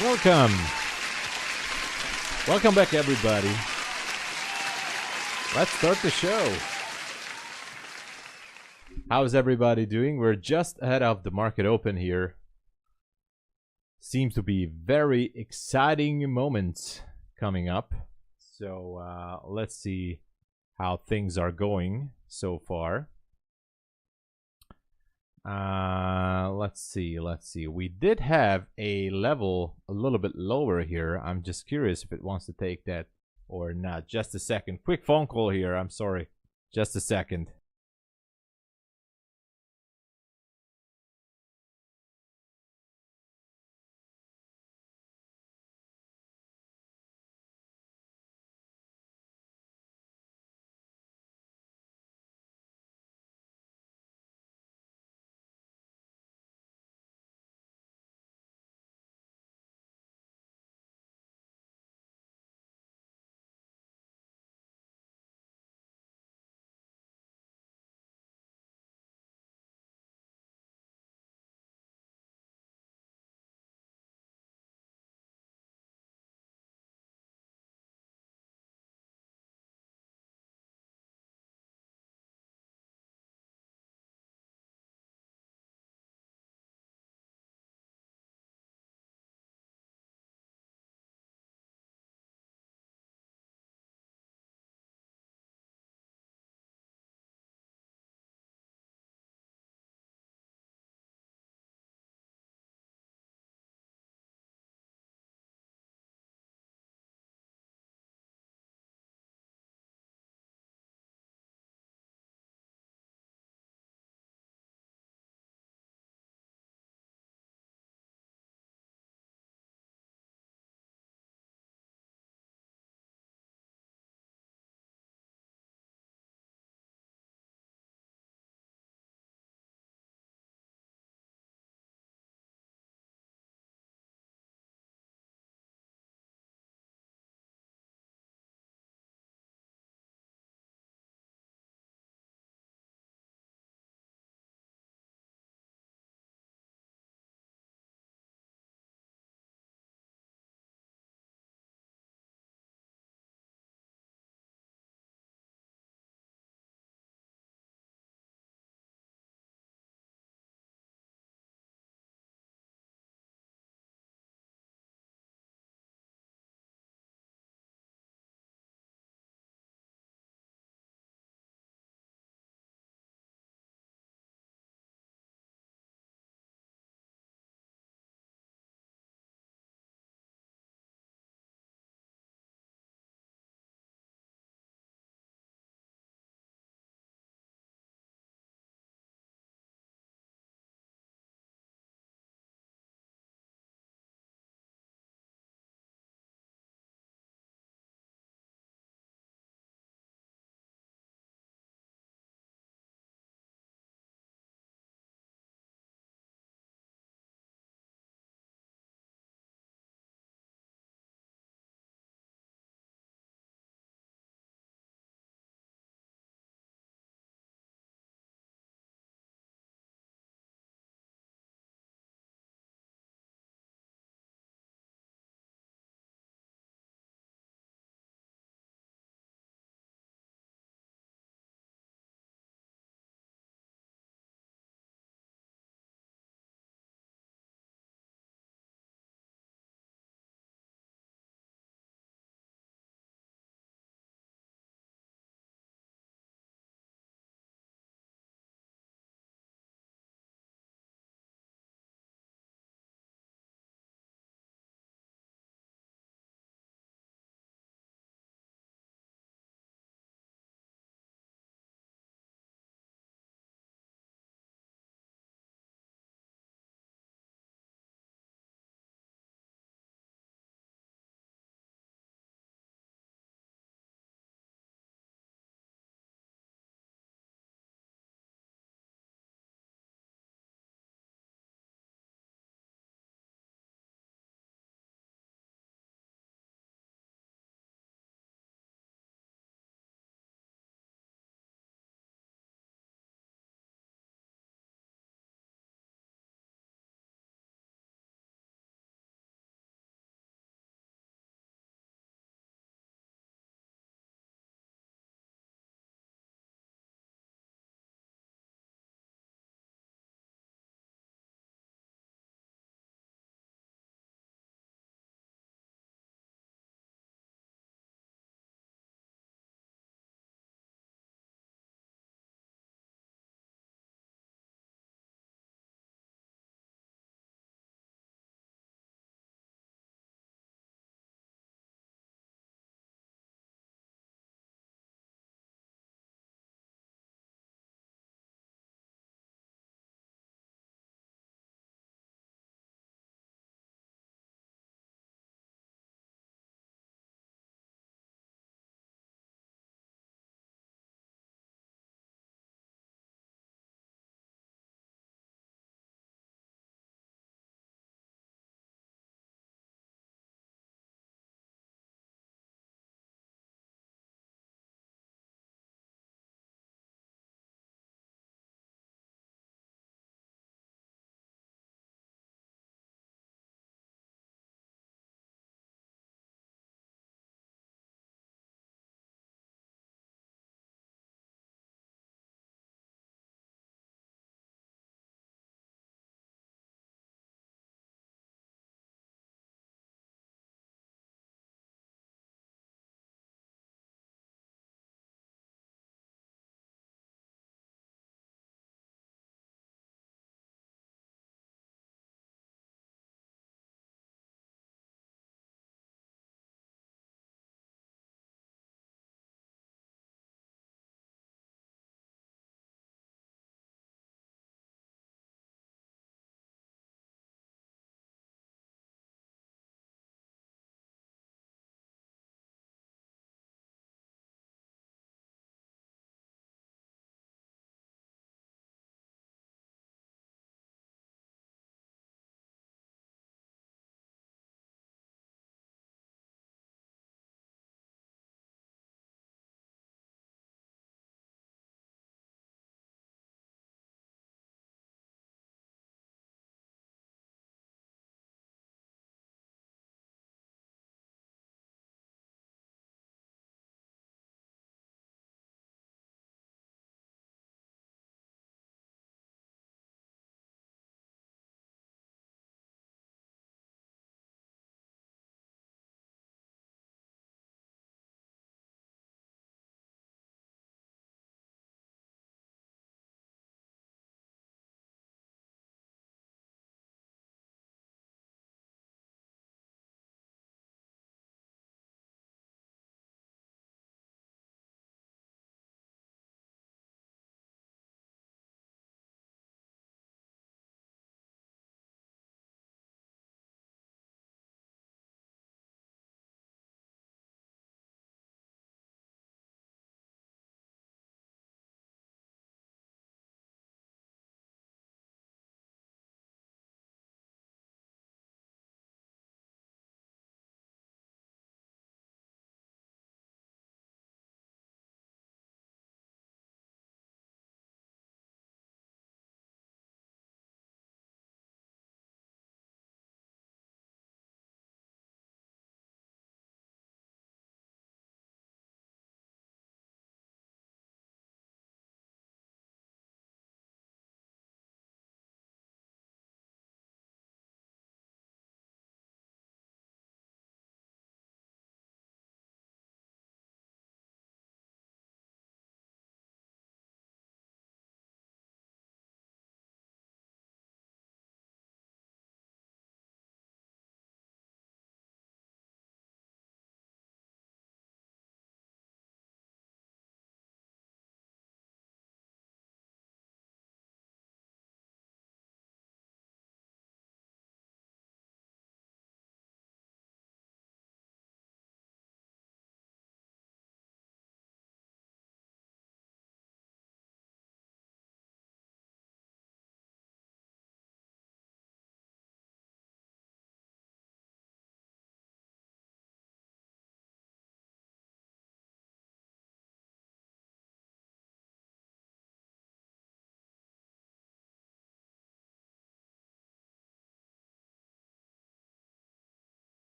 Welcome. Welcome back, everybody. Let's start the show. How's everybody doing? We're just ahead of the market open here. Seems to be very exciting moments coming up. So let's see how things are going so far. Let's see. We did have a level a little bit lower here. I'm just curious if it wants to take that or not. Just a second. Quick phone call here. I'm sorry. Just a second.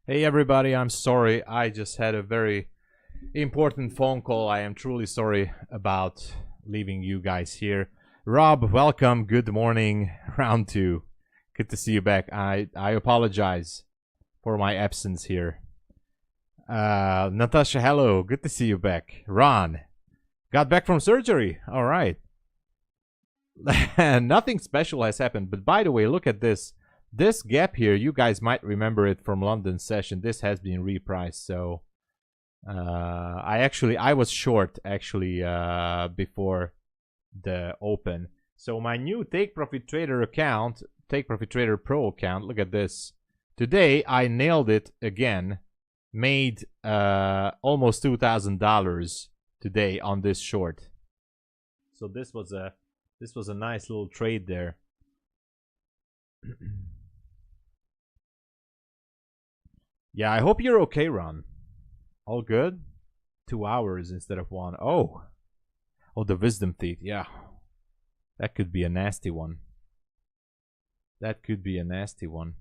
Hey everybody, I'm sorry. I just had a very important phone call. I am truly sorry about leaving you guys here. Rob, welcome. Good morning. Round 2. Good to see you back. I apologize for my absence here. Natasha, hello. Good to see you back. Ron, got back from surgery. All right. Nothing special has happened. But by the way, look at this. This gap here, you guys might remember it from London session. This has been repriced. So I was short actually before the open. So my new Take Profit Trader account, Take Profit Trader Pro account, look at this. Today I nailed it again. Made almost $2,000 today on this short. So this was a nice little trade there. Yeah, I hope you're okay, Ron. All good? 2 hours instead of 1. Oh, the wisdom teeth. Yeah, that could be a nasty one. That could be a nasty one.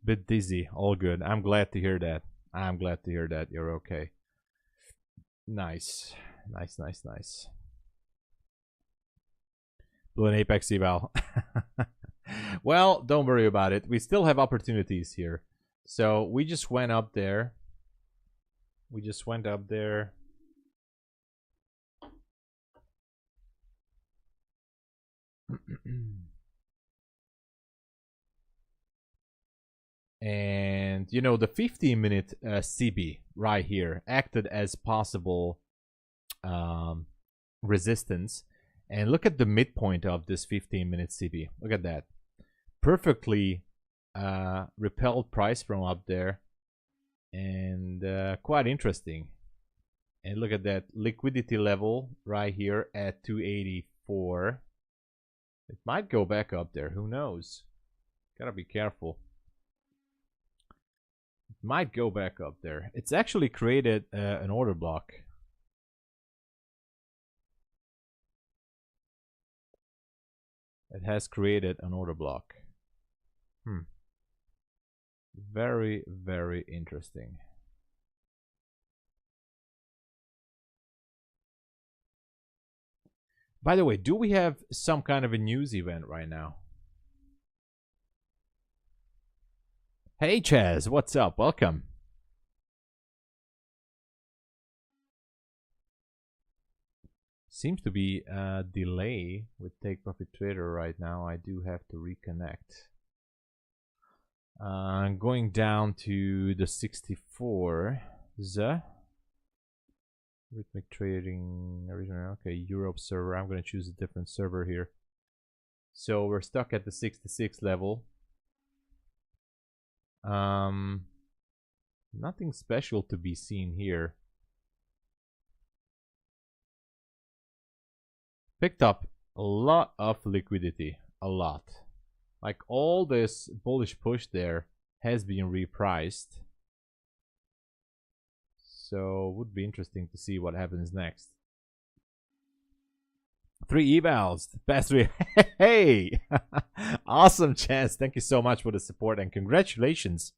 Bit dizzy. All good. I'm glad to hear that. I'm glad to hear that you're okay. Nice. Nice. Blue and Apex eval. Well, don't worry about it. We still have opportunities here. So we just went up there. And you know, the 15-minute CB right here acted as possible resistance. And look at the midpoint of this 15-minute CB. Look at that. Perfectly repelled price from up there. And quite interesting. And look at that liquidity level right here at 284. It might go back up there. Who knows? Gotta be careful. It might go back up there. It's actually created an order block. It has created an order block. Very, very interesting. By the way, do we have some kind of a news event right now? Hey Chaz, what's up? Welcome. Seems to be a delay with Take Profit Trader right now. I do have to reconnect. Going down to the 64. Rhythmic trading original. Okay, Europe server. I'm going to choose a different server here. So we're stuck at the 66 level. Nothing special to be seen here. Picked up a lot of liquidity. A lot. Like all this bullish push there has been repriced. So would be interesting to see what happens next. 3 evals. Past 3. Hey! Awesome, Chance. Thank you so much for the support and congratulations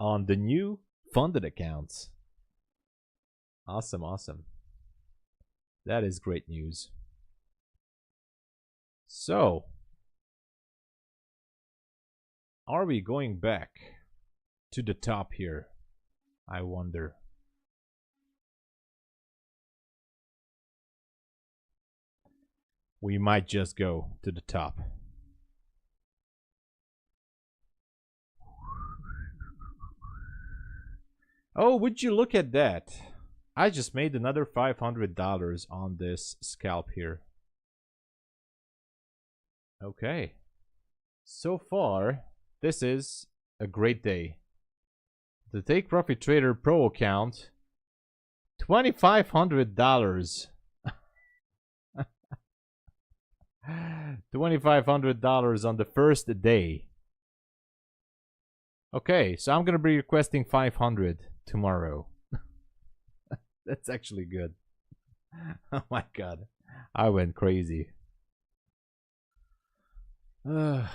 on the new funded accounts. Awesome, awesome. That is great news. So, are we going back to the top here? I wonder. We might just go to the top. Oh, would you look at that? I just made another $500 on this scalp here. Okay. So far, this is a great day. The Take Profit Trader Pro account, $2,500. $2,500 on the first day. Okay, so I'm gonna be requesting 500 tomorrow. That's actually good. Oh my god, I went crazy. Should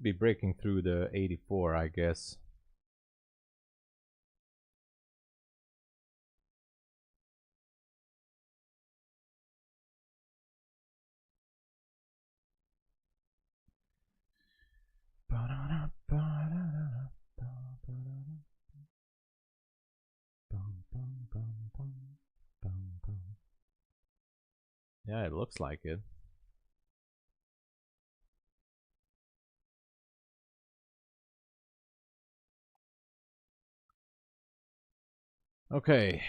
be breaking through the 84, I guess. Yeah, it looks like it. Okay.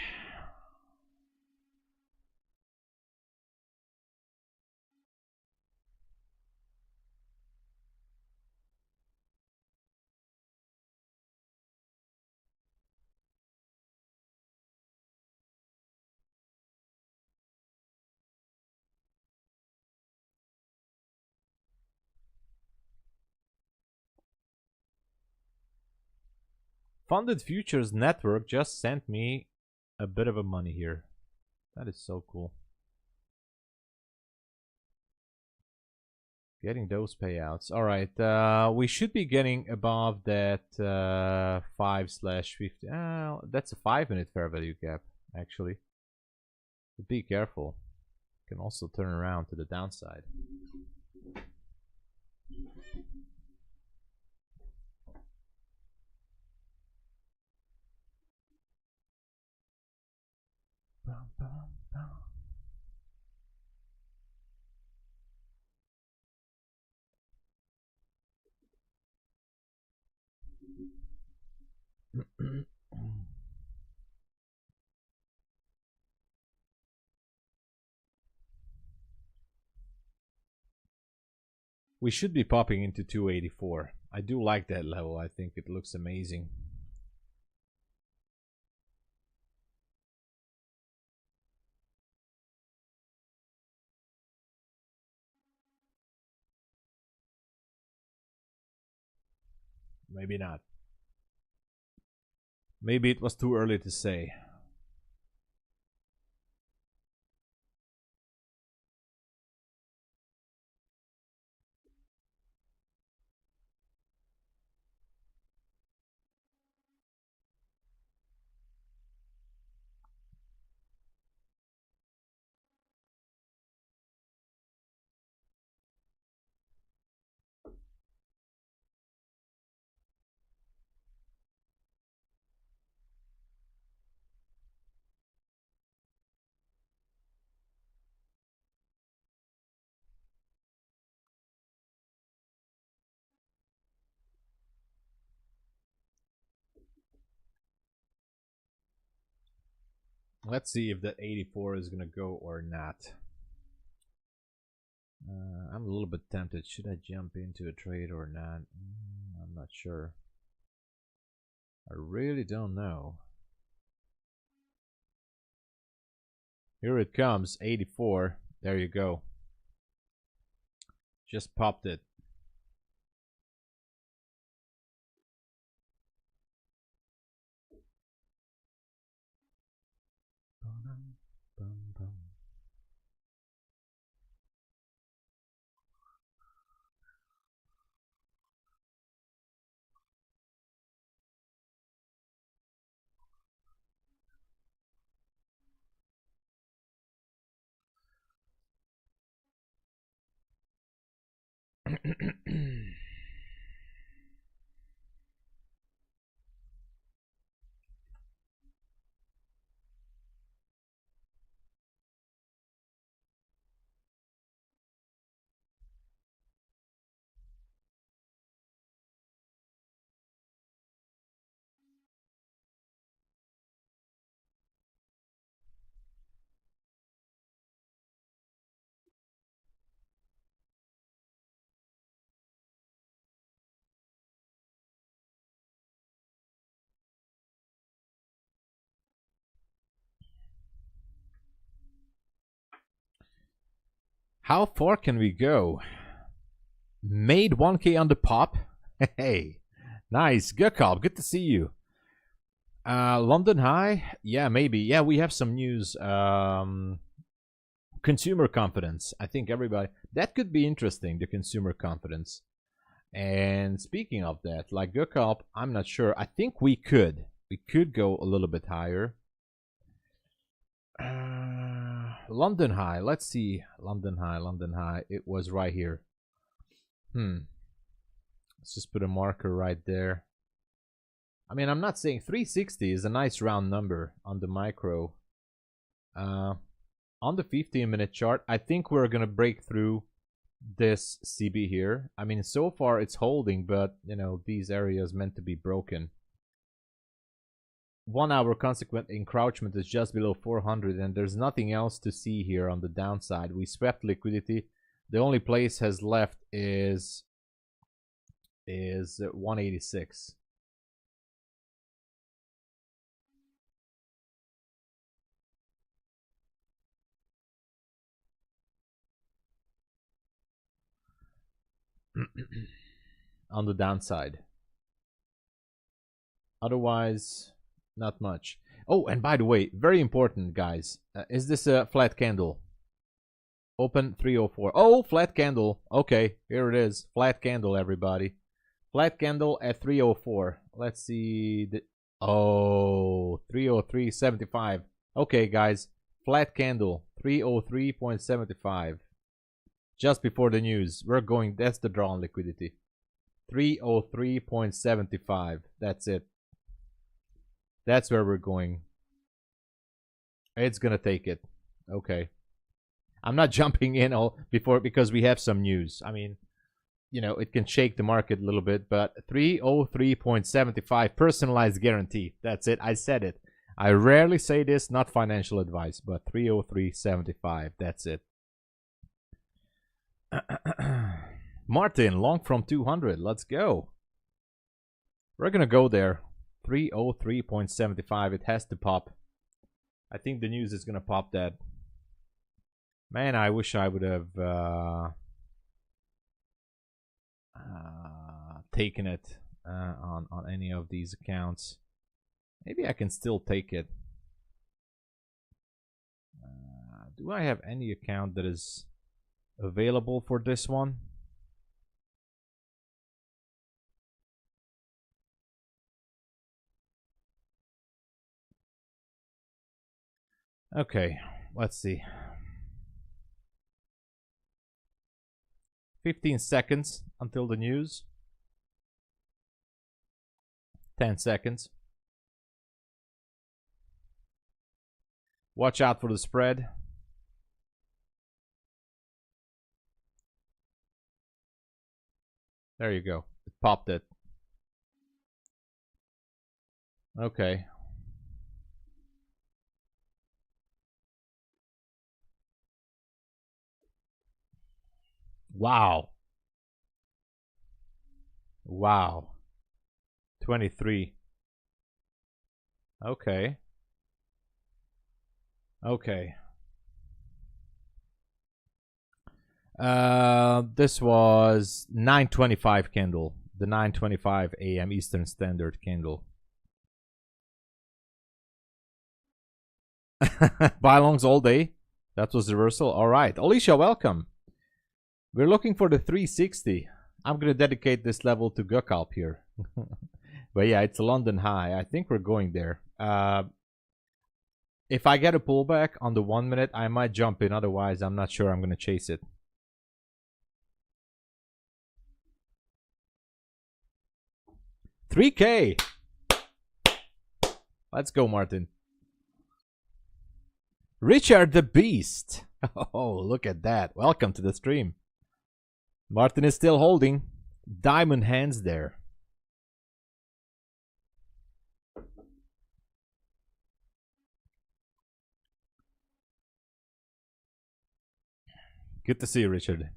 Funded Futures Network just sent me a bit of a money here. That is so cool. Getting those payouts. All right. We should be getting above that 5/50. That's a 5-minute fair value gap, actually. But be careful. Can also turn around to the downside. We should be popping into 284. I do like that level. I think it looks amazing. Maybe not. Maybe it was too early to say. Let's see if that 84 is gonna go or not. I'm a little bit tempted. Should I jump into a trade or not? I'm not sure. I really don't know. Here it comes, 84. There you go. Just popped it. How far can we go? Made 1K on the pop. Hey, nice. Good call. Good to see you. London high? Yeah, maybe. Yeah, we have some news. Consumer confidence. I think everybody... That could be interesting, the consumer confidence. And speaking of that, like Gökalp, I'm not sure. I think we could. We could go a little bit higher. London high. Let's see. London high, London high. It was right here. Let's just put a marker right there. I mean, I'm not saying 360 is a nice round number on the micro. On the 15-minute chart, I think we're going to break through this CB here. I mean, so far it's holding, but, you know, these areas meant to be broken. 1 hour consequent encroachment is just below 400, and there's nothing else to see here on the downside. We swept liquidity. The only place has left is 186. On the downside. Otherwise, not much. Oh, and by the way, very important, guys. Is this a flat candle? Open 304. Oh, flat candle. Okay, here it is. Flat candle, everybody. Flat candle at 304. Let's see. Oh, 303.75. Okay, guys. Flat candle. 303.75. Just before the news. We're going. That's the draw on liquidity. 303.75. That's it. That's where we're going. It's gonna take it. Okay. I'm not jumping in all before because we have some news. I mean, you know, it can shake the market a little bit, but 303.75 personalized guarantee. That's it. I said it. I rarely say this, not financial advice, but 303.75. That's it. Martin, long from 200. Let's go. We're going to go there. 303.75. It has to pop. I think the news is going to pop that. Man, I wish I would have taken it on any of these accounts. Maybe I can still take it. Do I have any account that is available for this one? Okay, let's see. 15 seconds until the news. 10 seconds. Watch out for the spread. There you go. It popped it. Okay. Wow. Wow. 23. Okay. Okay. This was 9:25 candle. The 9:25 a.m. Eastern Standard candle. Buy longs all day. That was the reversal. All right. Alicia, welcome. We're looking for the 360. I'm going to dedicate this level to Gökalp here. But yeah, it's a London high. I think we're going there. If I get a pullback on the 1 minute, I might jump in. Otherwise, I'm not sure I'm going to chase it. $3K. Let's go, Martin. Richard the Beast. Oh, look at that. Welcome to the stream. Martin is still holding. Diamond hands there. Good to see you, Richard.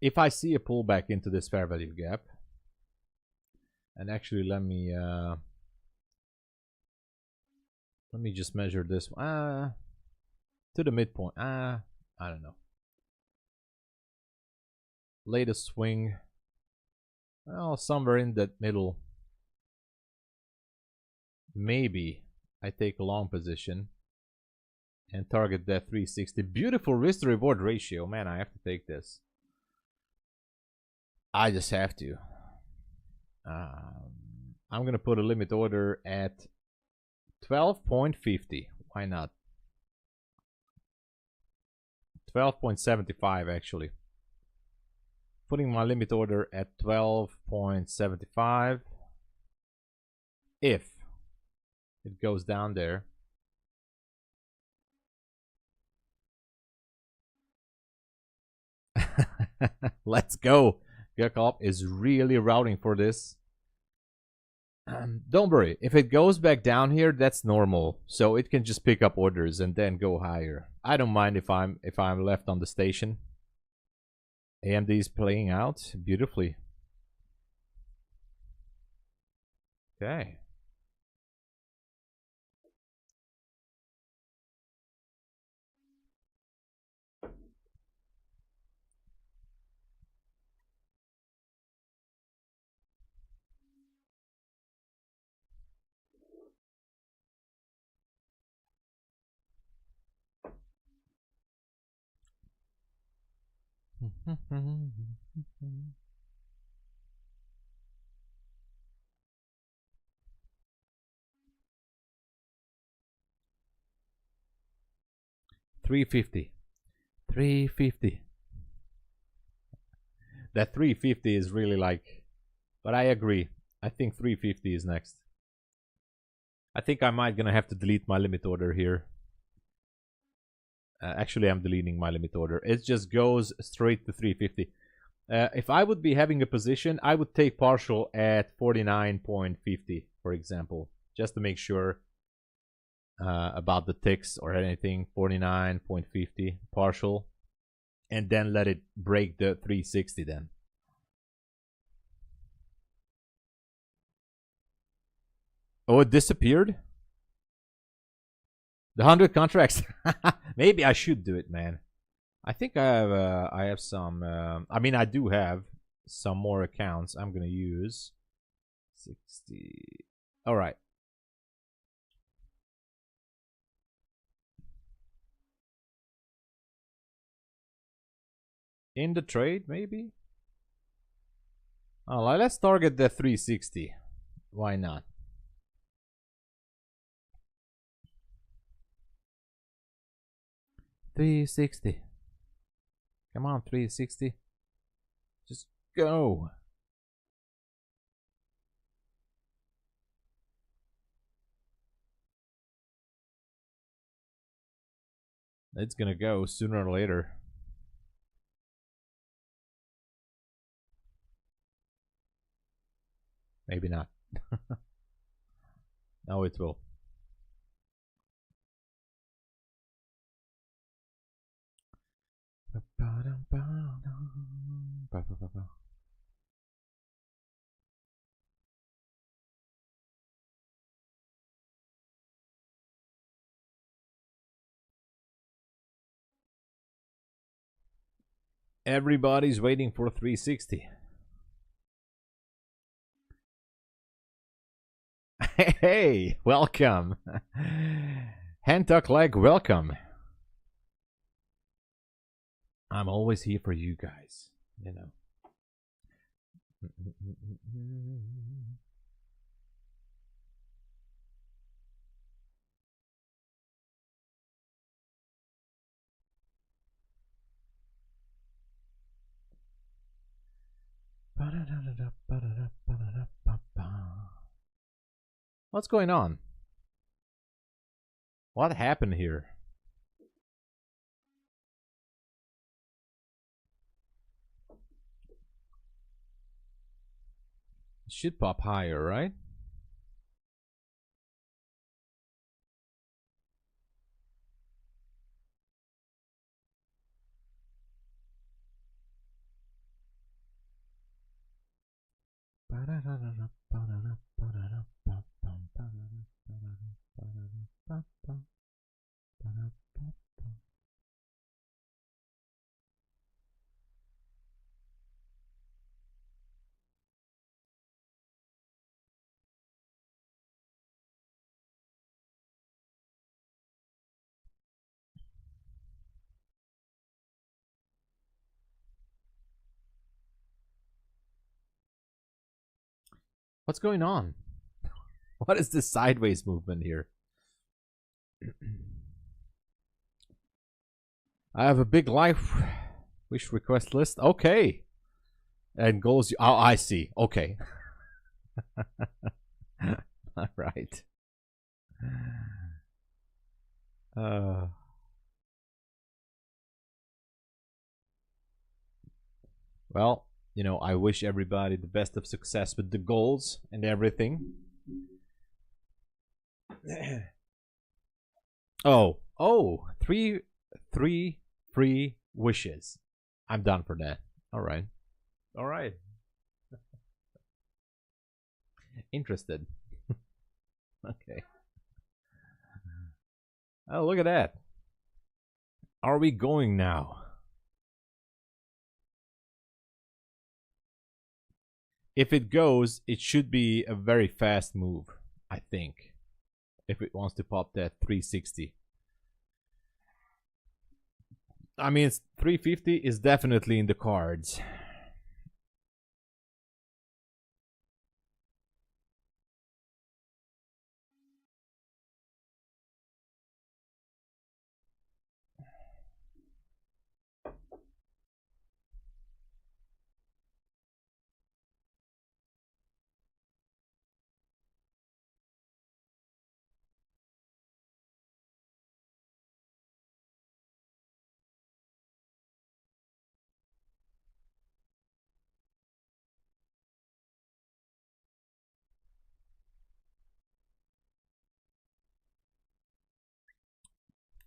If I see a pullback into this fair value gap, and actually let me just measure this to the midpoint. I don't know. Latest swing, well, somewhere in that middle. Maybe I take a long position and target that 360. Beautiful risk to reward ratio. Man, I have to take this. I just have to. I'm gonna put a limit order at 12.50. Why not? 12.75 actually. Putting my limit order at 12.75. If it goes down there, let's go. Gekop is really routing for this. Don't worry, if it goes back down here, that's normal. So it can just pick up orders and then go higher. I don't mind if I'm left on the station. AMD is playing out beautifully. Okay. $350. That 350 is really like, but I agree. I think 350 is next. I think I might gonna have to delete my limit order here. Actually, I'm deleting my limit order. It just goes straight to 350. If I would be having a position, I would take partial at 49.50, for example, just to make sure about the ticks or anything. 49.50 partial, and then let it break the 360 then. Oh, it disappeared? The 100 contracts. Maybe I should do it, man. I think I have some. I mean, I do have some more accounts I'm gonna use. 60. All right. In the trade, maybe. Oh, let's target the 360. Why not? $360. Come on, 360. Just go. It's gonna go sooner or later. Maybe not. No, it will. Everybody's waiting for 360. Hey, welcome. Hentuck leg, welcome. I'm always here for you guys, you know. What's going on? What happened here? It should pop higher, right? What's going on? What is this sideways movement here? I have a big life wish request list. Okay. And goals. Oh, I see. Okay. All right. Well, you know, I wish everybody the best of success with the goals and everything. Three free wishes. I'm done for that. All right. Interested. Okay. Oh, look at that. Are we going now? If it goes, it should be a very fast move, I think. If it wants to pop that 360. I mean, 350 is definitely in the cards.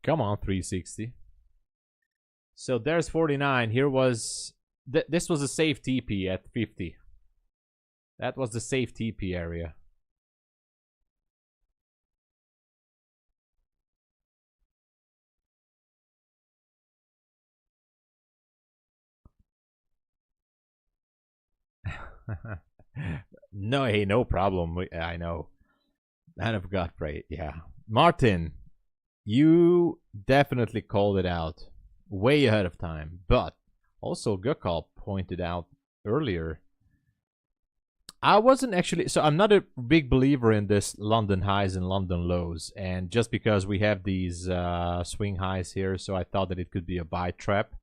Come on, 360. So there's 49. Here was... this was a safe TP at 50. That was the safe TP area. No, hey, no problem. I know. Man of God, pray. Yeah. Martin, you definitely called it out way ahead of time. But also, Gukal pointed out earlier. I wasn't actually... So I'm not a big believer in this London highs and London lows. And just because we have these swing highs here, so I thought that it could be a buy trap.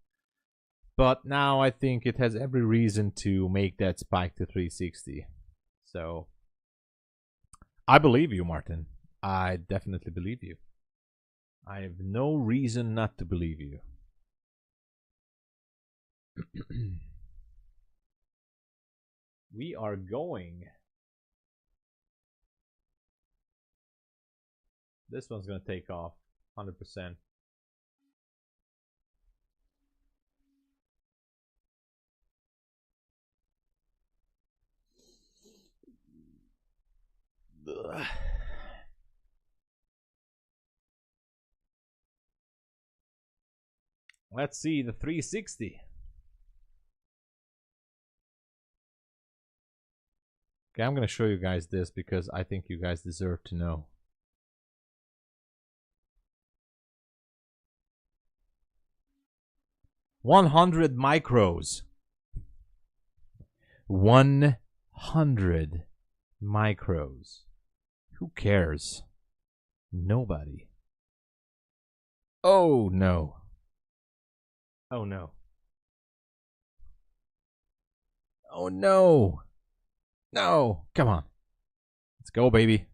But now I think it has every reason to make that spike to 360. So I believe you, Martin. I definitely believe you. I have no reason not to believe you. We are going. This one's going to take off 100%. Ugh. Let's see the 360. Okay, I'm going to show you guys this because I think you guys deserve to know. $100 micros. 100 micros. Who cares? Nobody. Oh no. Oh no. Oh no. No. Come on. Let's go, baby.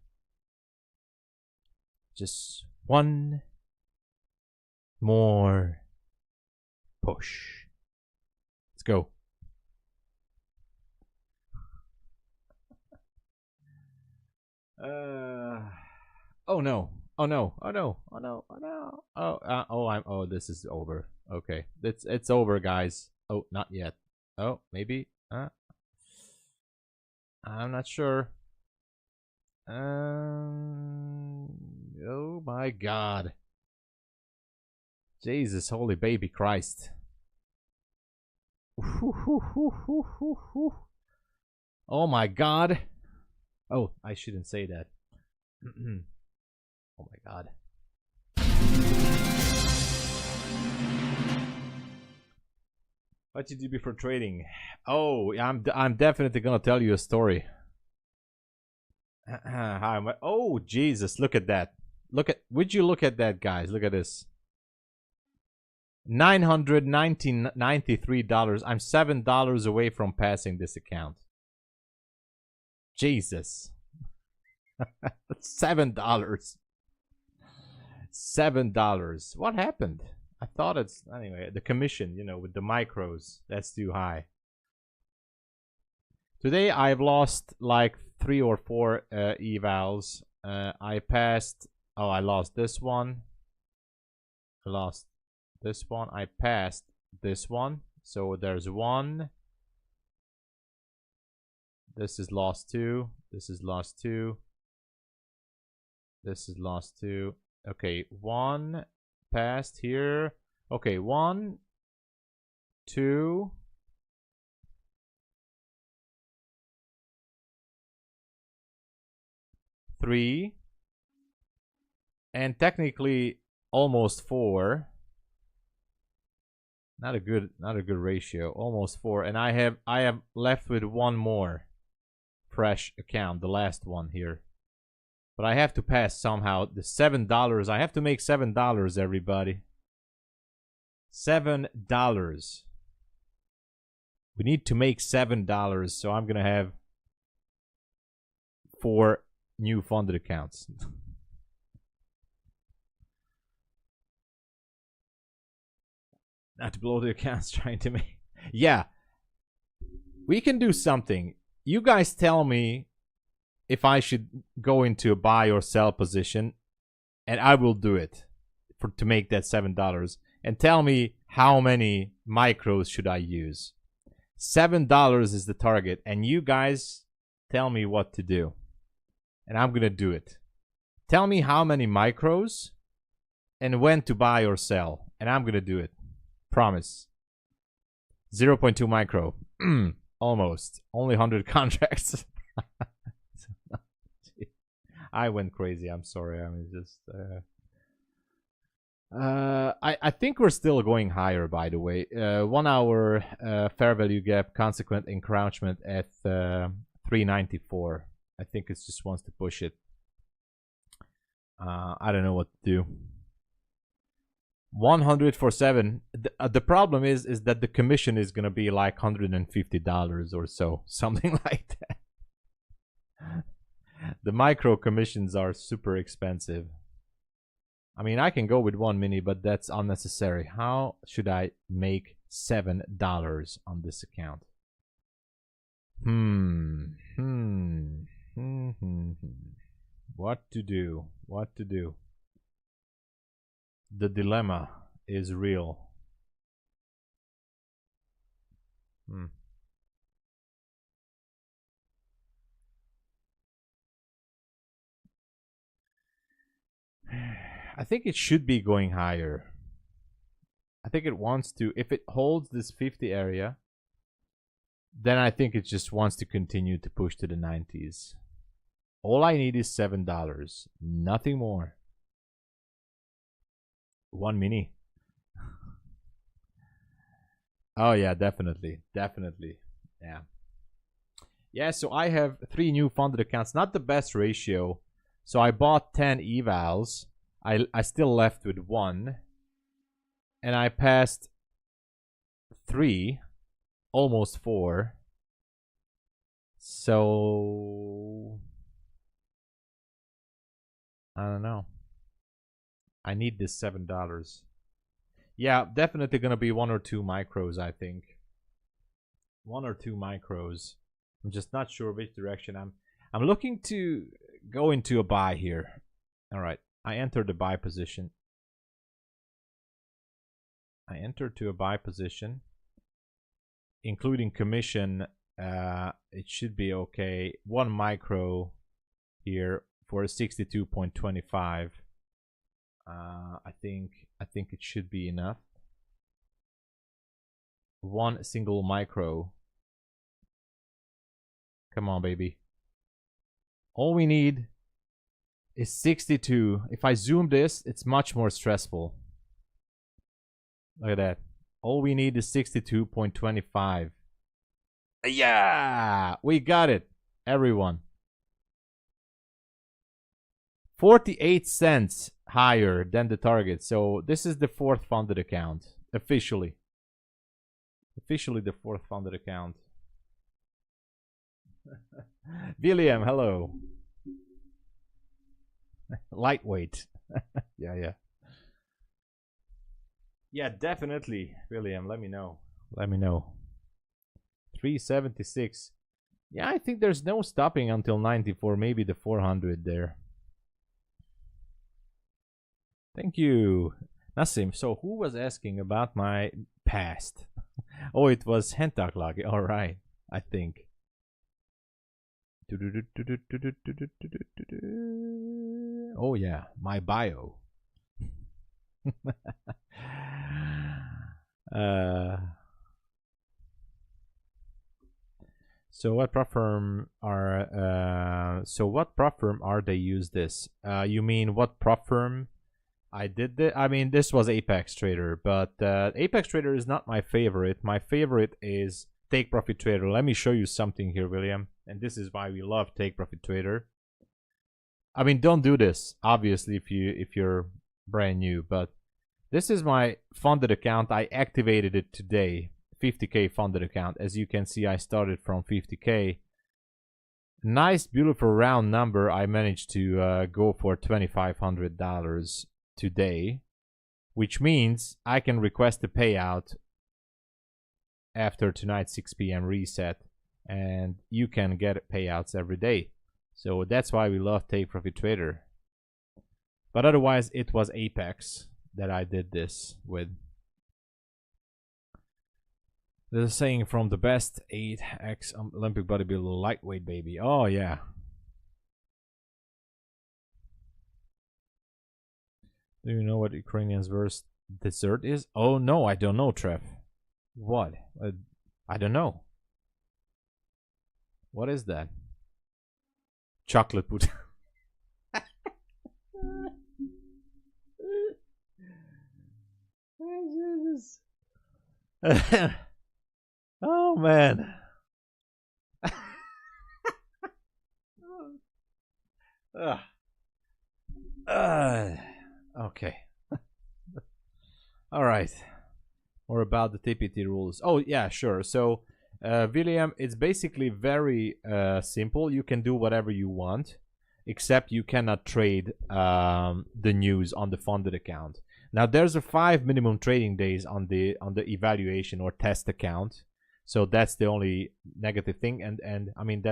Just one more push. Let's go. Oh no. Oh no. Oh no. Oh no. Oh no. Oh, this is over. Okay. It's over, guys. Oh, not yet. Oh, maybe. I'm not sure. Oh my God. Jesus, holy baby Christ. Oh my God. Oh, I shouldn't say that. Oh my God. What you do before trading? Oh, I'm definitely gonna tell you a story. Hi, oh Jesus! Look at that. Would you look at that, guys? Look at this. $993. I'm $7 away from passing this account. Jesus. $7. $7. What happened? I thought it's anyway the commission, you know, with the micros. That's too high. Today I've lost like 3 or 4 evals. I passed. Oh, I lost this one. I lost this one. I passed this one. So there's 1. This is lost 2. This is lost 2. This is lost 2. Okay, 1 passed here. Okay, 1, 2. 3. And technically almost 4. Not a good ratio. Almost 4. And I have left with 1 more fresh account, the last one here. But I have to pass somehow. The $7. I have to make $7, everybody. $7. We need to make $7, so I'm gonna have 4 new funded accounts. Not to blow the accounts, trying to make. Yeah, we can do something. You guys tell me if I should go into a buy or sell position, and I will do it to make that $7. And tell me how many micros should I use. $7 is the target, and you guys tell me what to do, and I'm gonna do it. Tell me how many micros and when to buy or sell, and I'm gonna do it. Promise. 0.2 micro. Almost. Only 100 contracts. I went crazy. I'm sorry. I mean, just. I think we're still going higher. By the way, 1 hour fair value gap, consequent encroachment at 394. I think it just wants to push it. I don't know what to do. 100 for 7. The problem is that the commission is gonna be like $150 or so, something like that. The micro commissions are super expensive. I mean, I can go with 1 mini, but that's unnecessary. How should I make $7 on this account? What to do? What to do? The dilemma is real. I think it should be going higher. I think it wants to. If it holds this 50 area, then I think it just wants to continue to push to the 90s. All I need is $7. Nothing more. 1 mini. Oh yeah, definitely. Definitely. Yeah. Yeah, so I have 3 new funded accounts. Not the best ratio. So I bought 10 evals. I still left with 1. And I passed 3. Almost 4. So I don't know. I need this $7. Yeah, definitely gonna be 1 or 2 micros, I think. 1 or 2 micros. I'm just not sure which direction. I'm looking to go into a buy here. All right, I entered the buy position. I entered to a buy position, including commission it should be okay. 1 micro here for 62.25. I think it should be enough. 1 single micro. Come on, baby. All we need is 62. If I zoom this, it's much more stressful. Look at that. All we need is 62.25. Yeah, we got it, everyone. 48 cents higher than the target. So this is the 4th funded account, officially. Officially the 4th funded account. William, hello. Lightweight. Yeah. Yeah, definitely, William. Let me know. 376. Yeah, I think there's no stopping until 94, maybe the 400 there. Thank you, Nassim. So who was asking about my past? Oh, it was Hentaklag. All right, I think. Oh yeah, my bio. So what prop firm are they use this? You mean what prop firm I did this? I mean, this was Apex Trader, but Apex Trader is not my favorite. My favorite is Take Profit Trader. Let me show you something here, William. And this is why we love Take Profit Trader. I mean, don't do this, obviously, if you're brand new, but this is my funded account. I activated it today. 50K funded account. As you can see, I started from 50K. Nice, beautiful round number. I managed to go for $2,500 today, which means I can request a payout after tonight's 6 p.m. reset, and you can get payouts every day. So that's why we love Take Profit Trader. But otherwise, it was Apex that I did this with. There's a saying from the best 8x Olympic bodybuilder, lightweight baby. Oh yeah. Do you know what Ukrainians' worst dessert is? Oh no, I don't know, Trev. What? I don't know. What is that? Chocolate pudding. Oh man. Okay. All right. Or about the TPT rules. Oh yeah, sure. So William, it's basically very simple. You can do whatever you want, except you cannot trade the news on the funded account. Now there's a 5 minimum trading days on the evaluation or test account. So that's the only negative thing, and I mean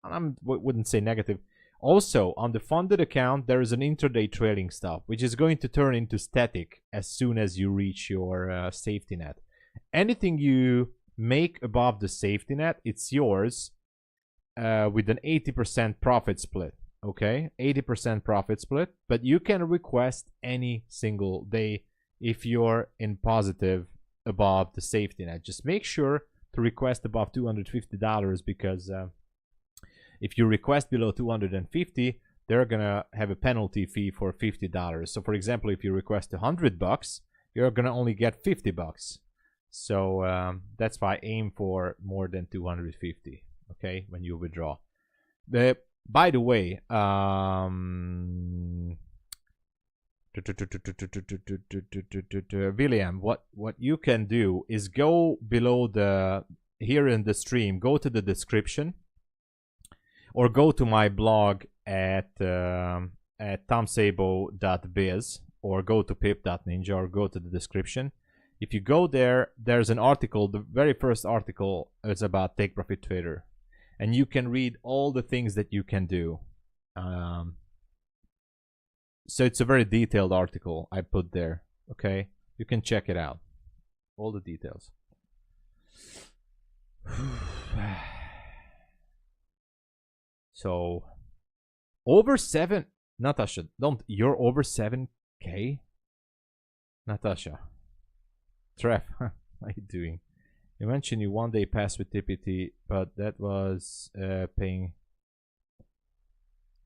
I wouldn't say negative. Also, on the funded account, there is an intraday trailing stop, which is going to turn into static as soon as you reach your safety net. Anything you make above the safety net, it's yours with an 80% profit split. Okay, 80% profit split, but you can request any single day if you're in positive above the safety net. Just make sure to request above $250 because if you request below 250, they're gonna have a penalty fee for $50. So for example, if you request $100, you're gonna only get $50. So that's why aim for more than 250. Okay, when you withdraw. By the way, William, what you can do is go below here in the stream, go to the description, or go to my blog at tomsabo.biz, or go to pip.ninja, or go to the description. If you go there, there's an article. The very first article is about Take Profit Trader, and you can read all the things that you can do. So it's a very detailed article I put there. Okay, you can check it out, all the details. So over 7, Natasha, don't, you're over 7K? Natasha. Trev, how are you doing? You mentioned you one day pass with TPT, but that was paying.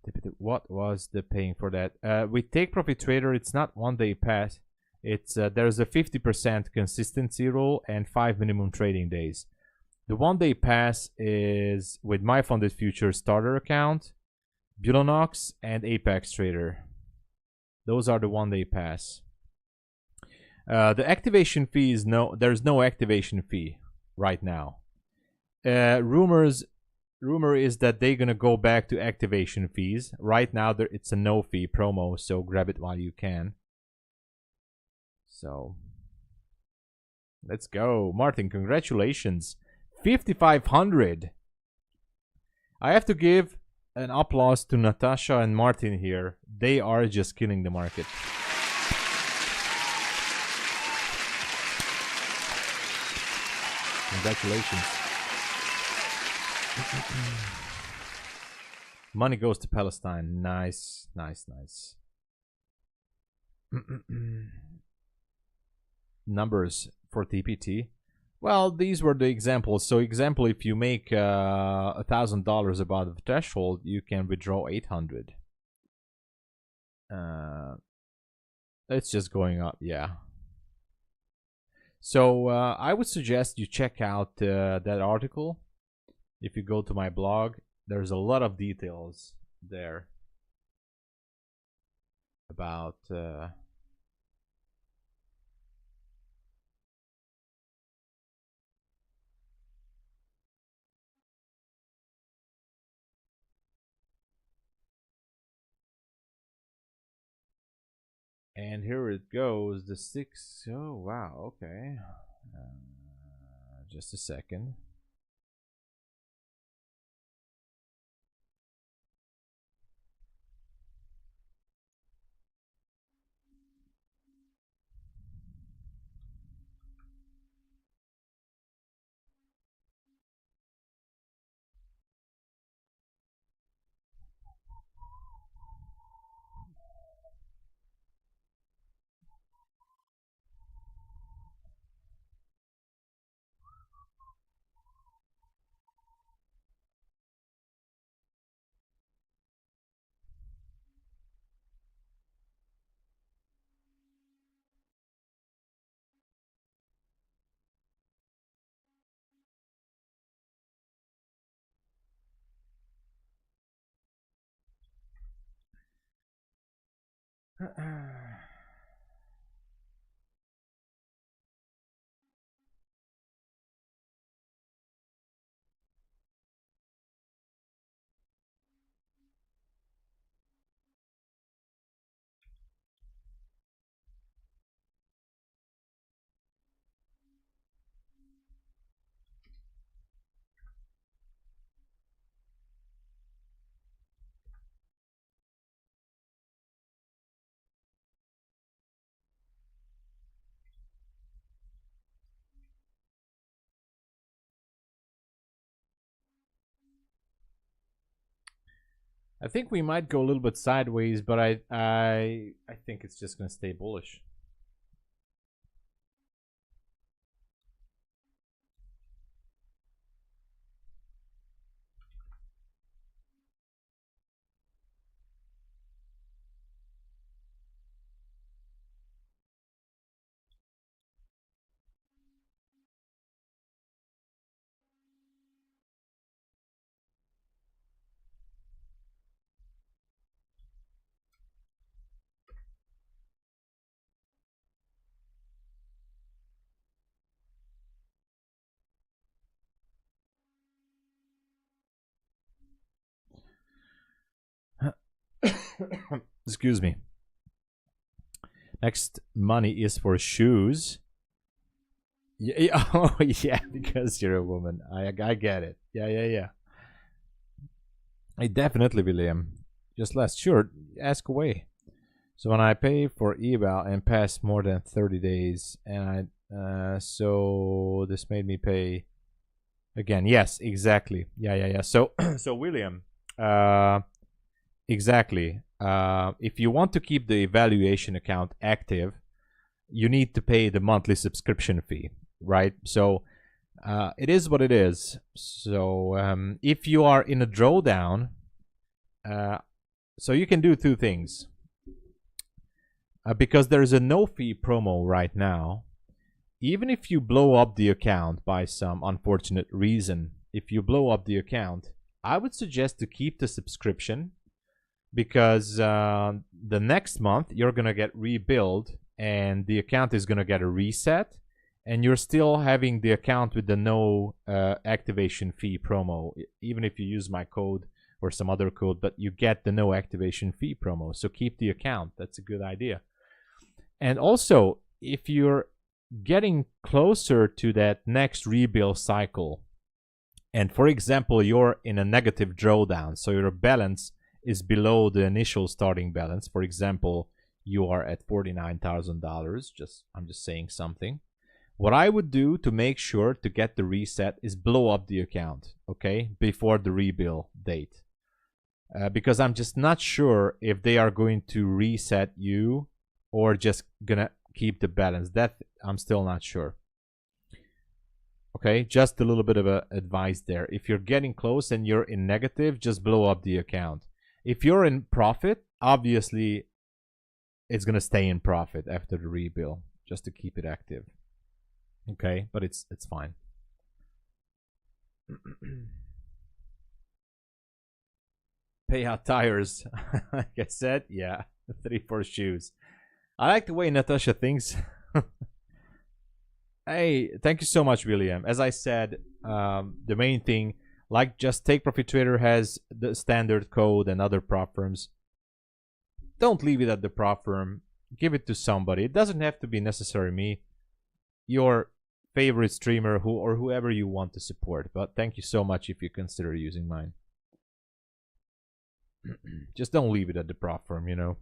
TPT, what was the paying for that? With Take Profit Trader, it's not one day pass. It's there's a 50% consistency rule and 5 minimum trading days. The one day pass is with MyFundedFutures starter account, Bulenox, and Apex Trader. Those are the one day pass. The activation fee is there's no activation fee right now. Rumor is that they're gonna go back to activation fees. Right now it's a no fee promo, so grab it while you can. So let's go. Martin, congratulations. 5,500. I have to give an applause to Natasha and Martin here. They are just killing the market. Congratulations. Money goes to Palestine. Nice, nice, nice. Numbers for TPT. Well, these were the examples. So example, if you make $1,000 above the threshold, you can withdraw 800. It's just going up, yeah. So I would suggest you check out that article. If you go to my blog, there's a lot of details there about and here it goes, the 6. Oh wow, okay. Just a second. I think we might go a little bit sideways, but I think it's just gonna stay bullish. Excuse me. Next money is for shoes. Yeah, oh yeah, because you're a woman. I get it. Yeah. I definitely, William. Just last, sure, ask away. So when I pay for eval and pass more than 30 days, and so this made me pay again. Yes, exactly. Yeah. So so William, Exactly. If you want to keep the evaluation account active, you need to pay the monthly subscription fee, right? So it is what it is. So if you are in a drawdown, so you can do two things. Because there's a no fee promo right now, even if you blow up the account by some unfortunate reason, if you blow up the account, I would suggest to keep the subscription, because the next month you're gonna get rebilled and the account is gonna get a reset, and you're still having the account with the no activation fee promo, even if you use my code or some other code, but you get the no activation fee promo. So keep the account. That's a good idea. And also, if you're getting closer to that next rebill cycle, and for example, you're in a negative drawdown, so your balance is below the initial starting balance. For example, you are at $49,000. I'm just saying something. What I would do to make sure to get the reset is blow up the account, okay, before the rebill date. Because I'm just not sure if they are going to reset you or just gonna keep the balance. That I'm still not sure. Okay, just a little bit of advice there. If you're getting close and you're in negative, just blow up the account. If you're in profit, obviously it's gonna stay in profit after the rebill, just to keep it active. Okay, but it's fine. Payout tires. Like I said, yeah, 3-4 shoes. I like the way Natasha thinks. Hey, thank you so much, William. As I said, the main thing, like just Take Profit Trader has the standard code and other prop firms. Don't leave it at the prop firm. Give it to somebody. It doesn't have to be necessarily me, your favorite streamer, or whoever you want to support. But thank you so much if you consider using mine. Just don't leave it at the prop firm, you know.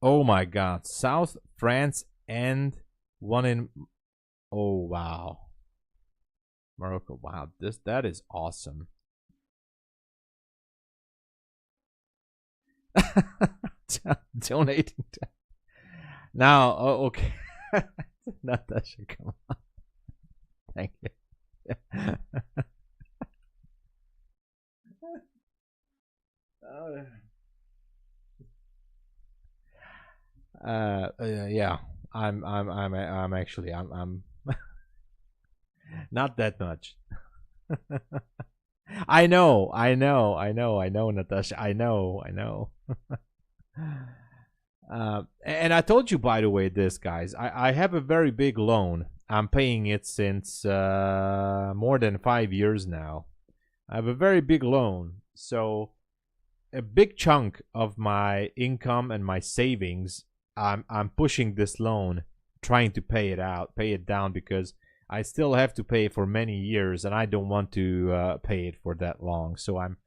Oh my God, South France and one in, oh wow, Morocco. Wow, that is awesome. Donating now. Oh, okay. Natasha, come on. Thank you. Yeah, I'm actually I'm not that much. I know, Natasha. I know. And I told you, by the way, this, guys. I have a very big loan. I'm paying it since more than 5 years now. I have a very big loan. So a big chunk of my income and my savings, I'm pushing this loan, trying to pay it down, because I still have to pay for many years, and I don't want to pay it for that long. So I'm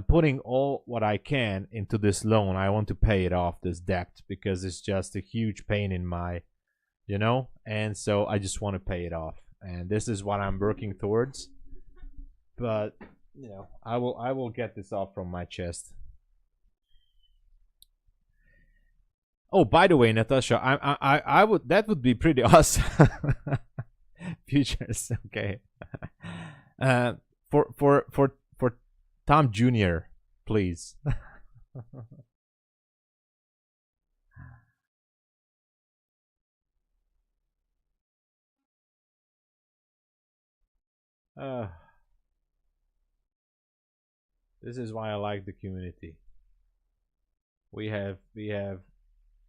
putting all what I can into this loan. I want to pay it off, this debt, because it's just a huge pain in my, and so I just want to pay it off. And this is what I'm working towards. But I will get this off from my chest. Oh, by the way, Natasha, I would, that would be pretty awesome. Futures, okay. For Tom Jr., please. This is why I like the community. We have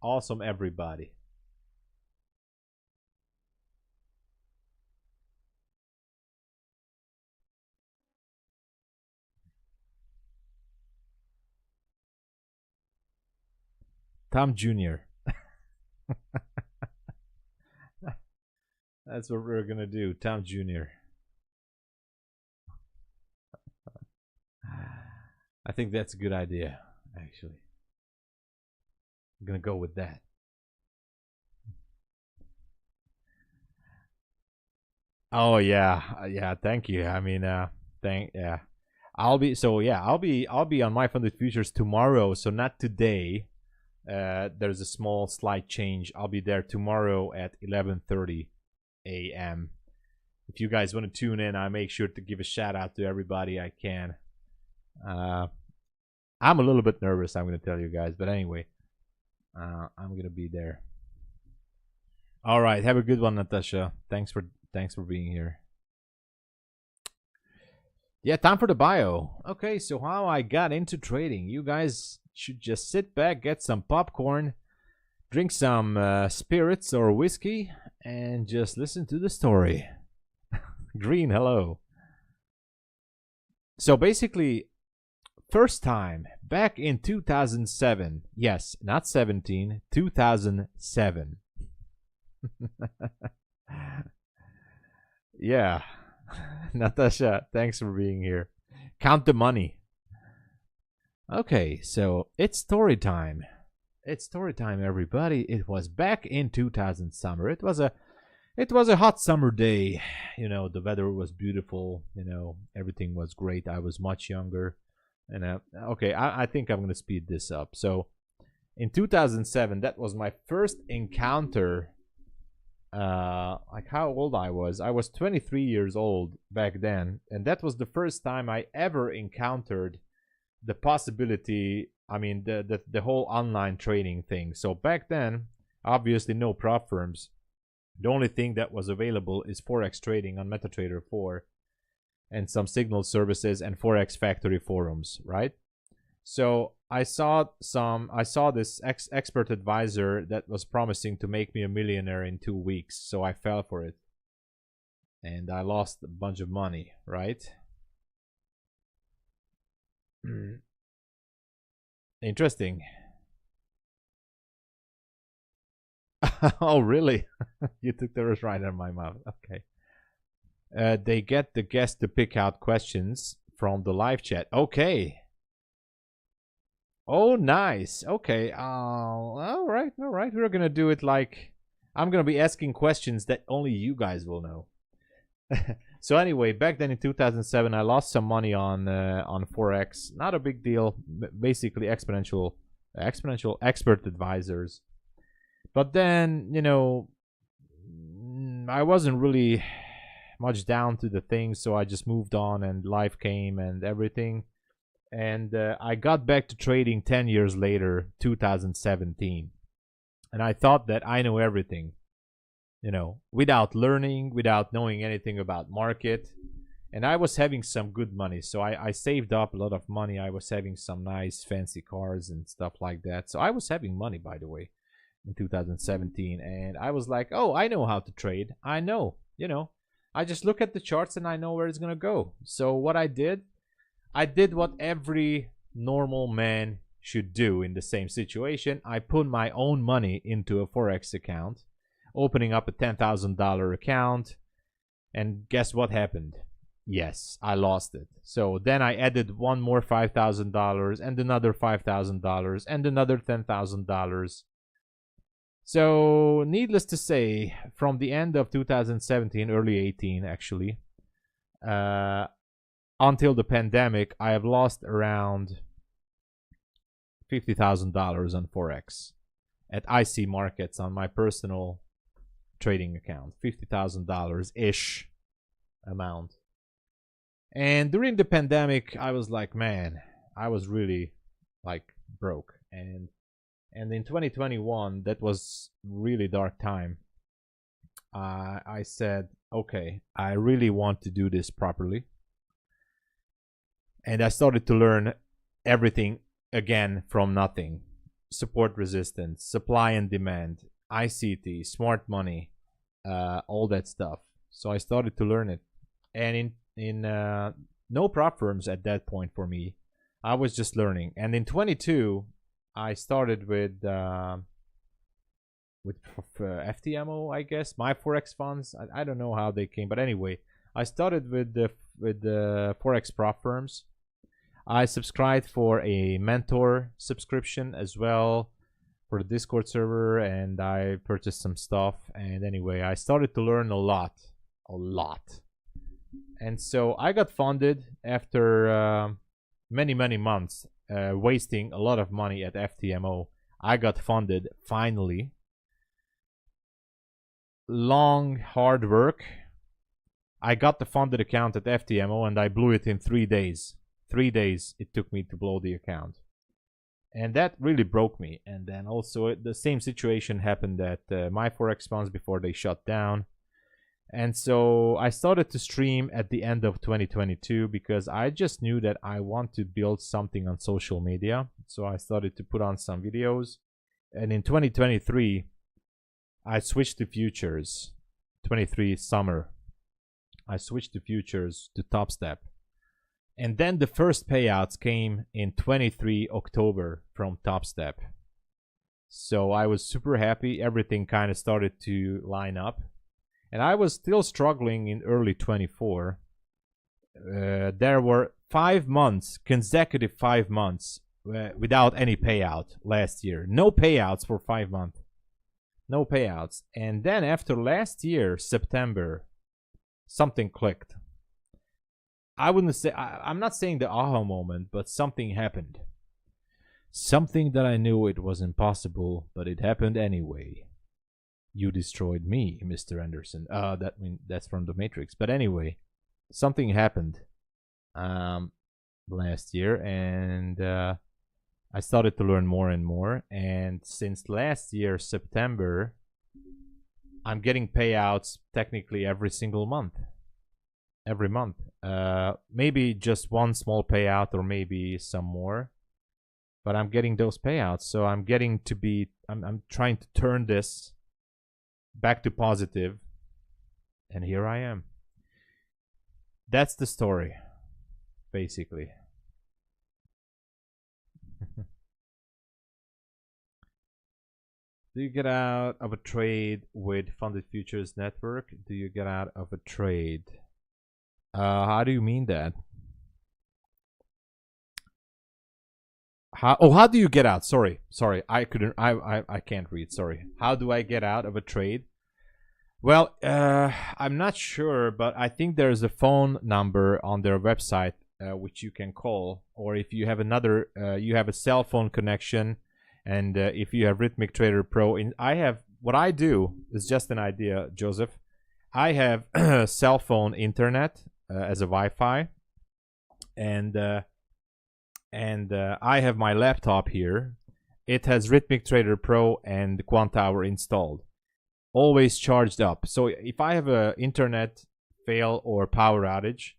awesome everybody. Tom Jr. That's what we're gonna do, Tom Jr. I think that's a good idea, actually. I'm gonna go with that. Oh yeah, yeah. Thank you. I mean, yeah. I'll be I'll be on MyFundedFutures tomorrow. So not today. There's a small slight change. I'll be there tomorrow at 11:30 a.m. If you guys want to tune in, I make sure to give a shout out to everybody I can. I'm a little bit nervous, I'm going to tell you guys, but anyway, I'm going to be there. All right, have a good one, Natasha. Thanks for being here. Yeah, time for the bio. Okay, so how I got into trading. You guys should just sit back, get some popcorn, drink some spirits or whiskey, and just listen to the story. Green, hello. So basically, first time back in 2007. Yes, not 17, 2007. Yeah. Natasha, thanks for being here. Count the money. Okay, so it's story time. It's story time, everybody. It was back in 2000 summer. It was a hot summer day. You know, the weather was beautiful. You know, everything was great. I was much younger. And okay, I think I'm gonna speed this up. So, in 2007, that was my first encounter. Like how old I was 23 years old back then, and that was the first time I ever encountered the possibility, I mean the whole online trading thing. So back then, obviously no prop firms. The only thing that was available is Forex trading on MetaTrader 4 and some signal services and Forex factory forums, right? So I saw this expert advisor that was promising to make me a millionaire in 2 weeks. So I fell for it. And I lost a bunch of money, right? Interesting. Oh, really? You took the words right out of my mouth. Okay. They get the guest to pick out questions from the live chat. Okay. Oh, nice. Okay. All right. We're gonna do it like I'm gonna be asking questions that only you guys will know. So anyway, back then in 2007, I lost some money on Forex. Not a big deal. Basically, exponential expert advisors. But then, you know, I wasn't really much down to the thing, so I just moved on, and life came and everything. And I got back to trading 10 years later, 2017. And I thought that I know everything, you know, without learning, without knowing anything about market. And I was having some good money. So I saved up a lot of money. I was having some nice fancy cars and stuff like that. So I was having money, by the way, in 2017. And I was like, oh, I know how to trade. I know, you know, I just look at the charts and I know where it's going to go. So what I did what every normal man should do in the same situation. I put my own money into a Forex account, opening up a $10,000 account, and guess what happened? Yes, I lost it. So then I added one more $5,000 and another $5,000 and another $10,000. So needless to say, from the end of 2017, early 18 actually, until the pandemic, I have lost around $50,000 on Forex at IC Markets on my personal trading account. $50,000-ish amount. And during the pandemic, I was like, man, I was really like broke. And in 2021, that was really dark time. I said, okay, I really want to do this properly. And I started to learn everything again from nothing. Support resistance, supply and demand, ICT, smart money, all that stuff. So I started to learn it. And in no prop firms at that point for me. I was just learning. And in 22, I started with with FTMO, I guess. My Forex funds. I don't know how they came, but anyway, I started with the Forex prop firms. I subscribed for a mentor subscription as well for the Discord server, and I purchased some stuff. And anyway, I started to learn a lot. And so I got funded after many months wasting a lot of money at FTMO. I got funded finally. Long, hard work. I got the funded account at FTMO and I blew it in 3 days. 3 days it took me to blow the account. And that really broke me. And then also the same situation happened at my Forex funds before they shut down. And so I started to stream at the end of 2022 because I just knew that I want to build something on social media. So I started to put on some videos. And in 2023, I switched to futures. 23 summer. I switched to futures to Top Step. And then the first payouts came in 23 October from Top Step. So I was super happy. Everything kind of started to line up. And I was still struggling in early 24. There were 5 months, consecutive 5 months, without any payout last year. No payouts for 5 months. No payouts. And then after last year, September, something clicked. I wouldn't say, I'm not saying the aha moment, but something happened. Something that I knew it was impossible, but it happened anyway. You destroyed me, Mr. Anderson. That's from the Matrix. But anyway, something happened last year, and I started to learn more and more. And since last year, September, I'm getting payouts technically every single month. Every month. Maybe just one small payout or maybe some more. But I'm getting those payouts. So I'm getting to be, I'm trying to turn this back to positive, and here I am. That's the story, basically. Do you get out of a trade with Funded Futures Network? Do you get out of a trade? How do you mean that? How do you get out? Sorry, I can't read. Sorry. How do I get out of a trade? Well, I'm not sure, but I think there's a phone number on their website which you can call, or if you have another, you have a cell phone connection, and if you have Rhythmic Trader Pro, what I do is just an idea, Joseph. I have cell phone internet as a Wi-Fi, and I have my laptop here. It has Rhythmic Trader Pro and Quantower installed, always charged up. So if I have a internet fail or power outage,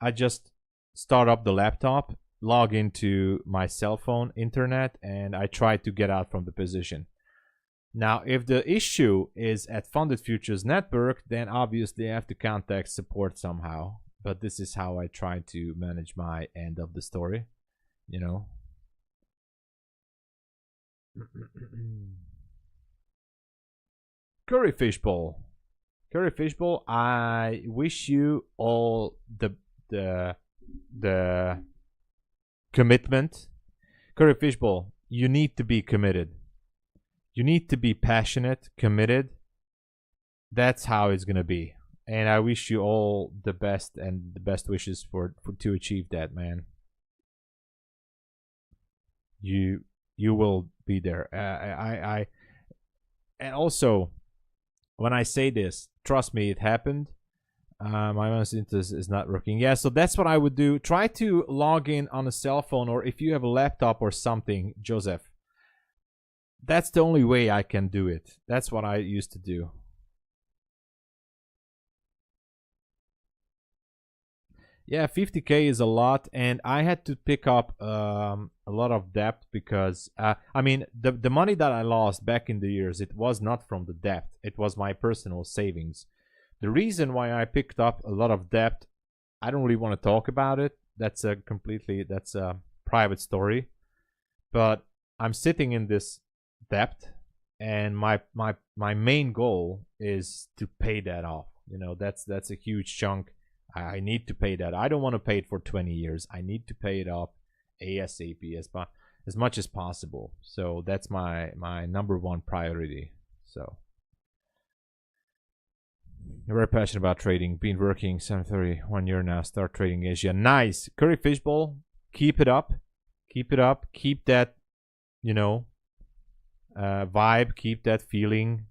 I just start up the laptop, log into my cell phone internet, and I try to get out from the position. Now, if the issue is at Funded Futures Network, then obviously I have to contact support somehow. But this is how I try to manage my end of the story. You know. Curry Fishbowl. Curry Fishbowl, I wish you all the commitment. Curry Fishbowl, you need to be committed. You need to be passionate, committed. That's how it's gonna be. And I wish you all the best and the best wishes to achieve that, man. You will be there. And also, when I say this, trust me, it happened. My mouse is not working. Yeah, so that's what I would do. Try to log in on a cell phone, or if you have a laptop or something, Joseph. That's the only way I can do it. That's what I used to do. Yeah, 50K is a lot, and I had to pick up a lot of debt because, I mean, the money that I lost back in the years, it was not from the debt. It was my personal savings. The reason why I picked up a lot of debt, I don't really want to talk about it. That's a private story. But I'm sitting in this debt, and my main goal is to pay that off. You know, that's a huge chunk. I need to pay that. I don't want to pay it for 20 years. I need to pay it off ASAP as much as possible. So that's my number one priority. So I'm very passionate about trading. Been working 1 year now. Start trading Asia. Nice. Curry Fishbowl. Keep it up. Keep it up. Keep that, you know, vibe. Keep that feeling.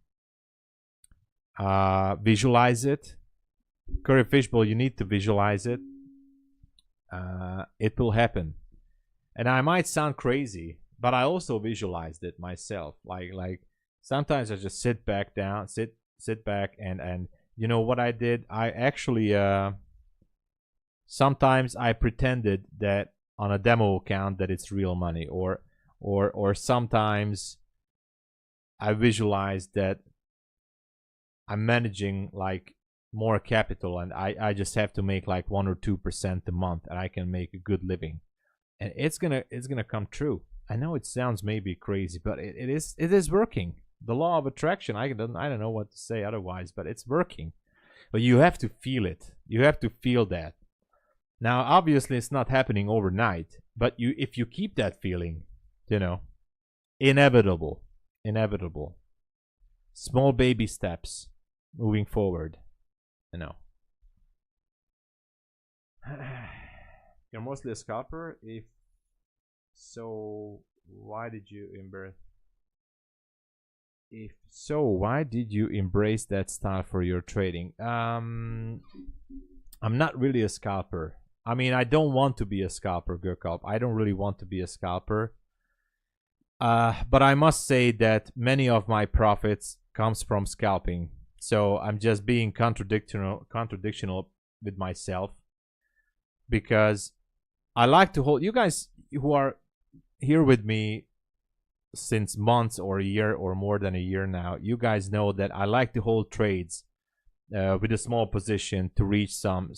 Visualize it. Curry Fishbowl, you need to visualize it. It will happen. And I might sound crazy, but I also visualized it myself. Like sometimes I just sit back and you know what I did? I actually sometimes I pretended that on a demo account that it's real money, or sometimes I visualized that I'm managing like more capital, and I just have to make like 1 or 2% a month, and I can make a good living, and it's gonna come true. I know it sounds maybe crazy, but it is working. The law of attraction. I don't know what to say otherwise, but it's working. But you have to feel it. You have to feel that. Now, obviously, it's not happening overnight, but if you keep that feeling, you know, inevitable. Small baby steps moving forward. You know. You're mostly a scalper. If so, why did you embrace? If so, why did you embrace that style for your trading? I'm not really a scalper. I mean, I don't want to be a scalper, Gurkalp. I don't really want to be a scalper. But I must say that many of my profits comes from scalping. So I'm just being contradictional with myself, because I like to hold. You guys who are here with me since months or a year or more than a year now, you guys know that I like to hold trades with a small position to reach some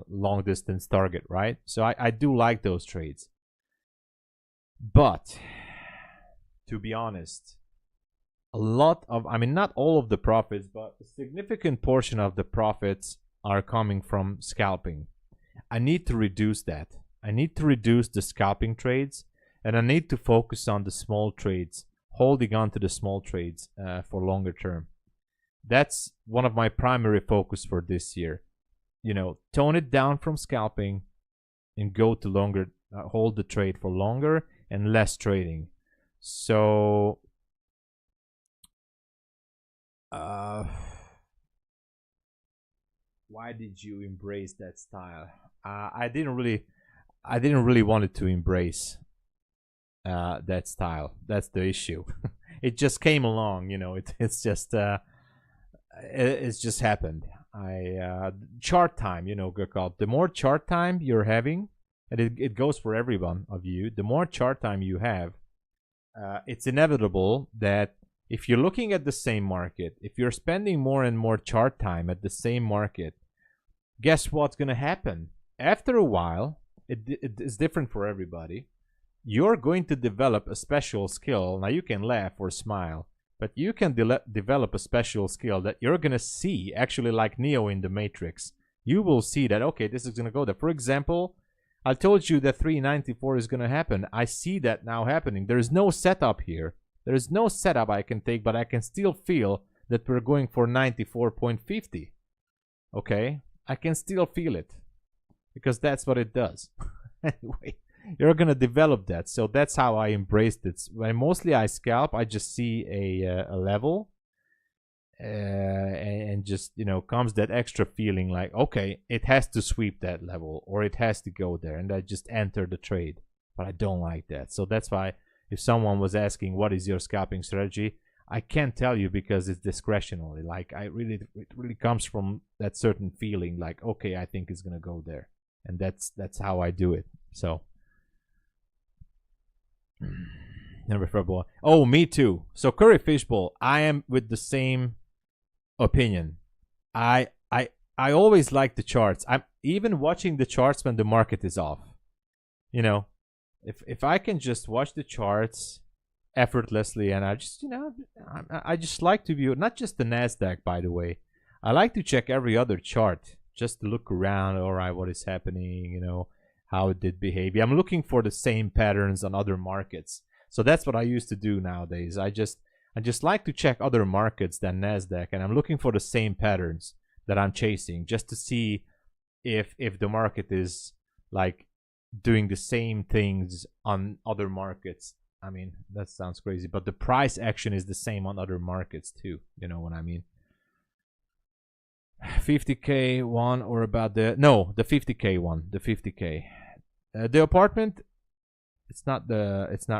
long distance target, right? So I do like those trades. But to be honest, a lot of, I mean, not all of the profits, but a significant portion of the profits are coming from scalping. I need to reduce that. I need to reduce the scalping trades, and I need to focus on the small trades, holding on to the small trades for longer term. That's one of my primary focus for this year. You know, tone it down from scalping and go to longer, hold the trade for longer and less trading. So why did you embrace that style? I didn't really want to embrace that style. That's the issue. It just came along, you know. It's just happened. Chart time, you know, Gurkalp. The more chart time you're having, and it goes for every one of you, the more chart time you have, it's inevitable that if you're looking at the same market, if you're spending more and more chart time at the same market, guess what's going to happen? After a while, it is different for everybody. You're going to develop a special skill. Now, you can laugh or smile, but you can develop a special skill that you're going to see, actually like Neo in the Matrix. You will see that, okay, this is going to go there. For example, I told you that 394 is going to happen. I see that now happening. There is no setup here. There is no setup I can take, but I can still feel that we're going for 94.50. Okay? I can still feel it because that's what it does. Anyway, you're going to develop that. So that's how I embraced it. When mostly I scalp, I just see a level and just, you know, comes that extra feeling like, okay, it has to sweep that level or it has to go there, and I just enter the trade. But I don't like that. So that's why if someone was asking what is your scalping strategy, I can't tell you because it's discretionary. Like it really comes from that certain feeling like, okay, I think it's gonna go there, and that's how I do it. So never football. Oh, me too. So Curry Fishbowl, I am with the same opinion. I always like the charts. I'm even watching the charts when the market is off. You know, if I can just watch the charts effortlessly, and I just, I just like to view not just the Nasdaq, by the way. I like to check every other chart just to look around. All right, what is happening? How it did behave. I'm looking for the same patterns on other markets. So that's what I used to do nowadays. I just like to check other markets than Nasdaq, and I'm looking for the same patterns that I'm chasing, just to see if the market is like doing the same things on other markets. I mean, that sounds crazy, but the price action is the same on other markets too. You know what I mean? 50K one, or about the 50K one, the 50K. The apartment, it's not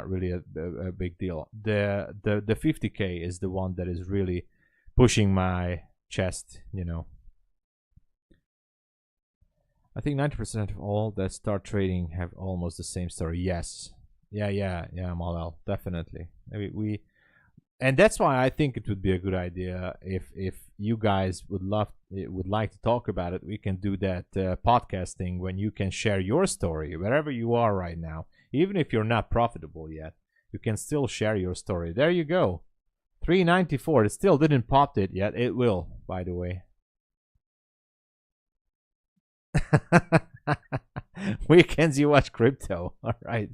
really a big deal. The 50K is the one that is really pushing my chest. I think 90% of all that start trading have almost the same story. Yes. Yeah, Malal, definitely. And that's why I think it would be a good idea if you guys would like to talk about it. We can do that podcasting when you can share your story wherever you are right now. Even if you're not profitable yet, you can still share your story. There you go. 394. It still didn't pop it yet. It will, by the way. Weekends you watch crypto. All right.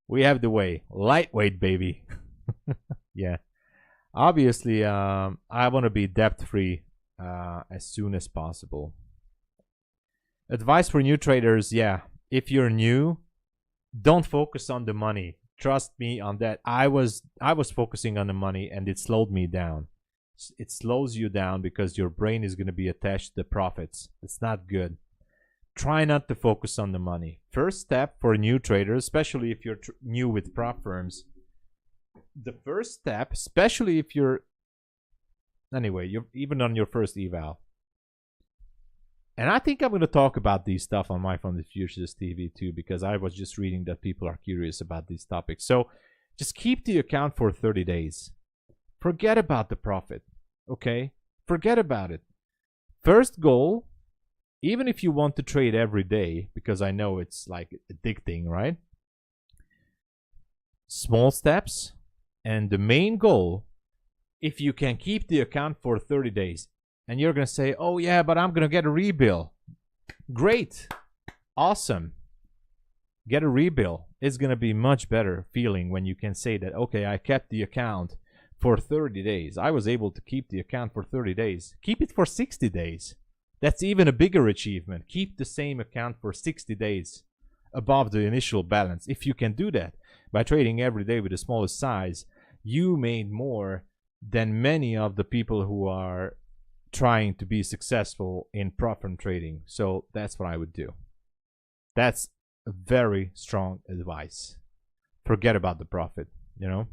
We have the way. Lightweight, baby. Yeah. Obviously, I want to be debt-free as soon as possible. Advice for new traders, yeah. If you're new, don't focus on the money. Trust me on that. I was focusing on the money, and it slowed me down. It slows you down because your brain is going to be attached to the profits. It's not good. Try not to focus on the money. First step for new traders, especially if you're new with prop firms, the first step, especially if you're even on your first eval. And I think I'm going to talk about these stuff on MyFundedFutures TV too, because I was just reading that people are curious about these topics. So just keep the account for 30 days. Forget about the profit, okay? Forget about it. First goal, even if you want to trade every day, because I know it's like addicting, right? Small steps, and the main goal, if you can keep the account for 30 days, and you're going to say, oh yeah, but I'm going to get a rebill. Great. Awesome. Get a rebill. It's going to be much better feeling when you can say that, okay, I kept the account for 30 days. I was able to keep the account for 30 days. Keep it for 60 days. That's even a bigger achievement. Keep the same account for 60 days above the initial balance. If you can do that by trading every day with the smallest size, you made more than many of the people who are trying to be successful in prop firm trading. So that's what I would do. That's a very strong advice. Forget about the profit, No.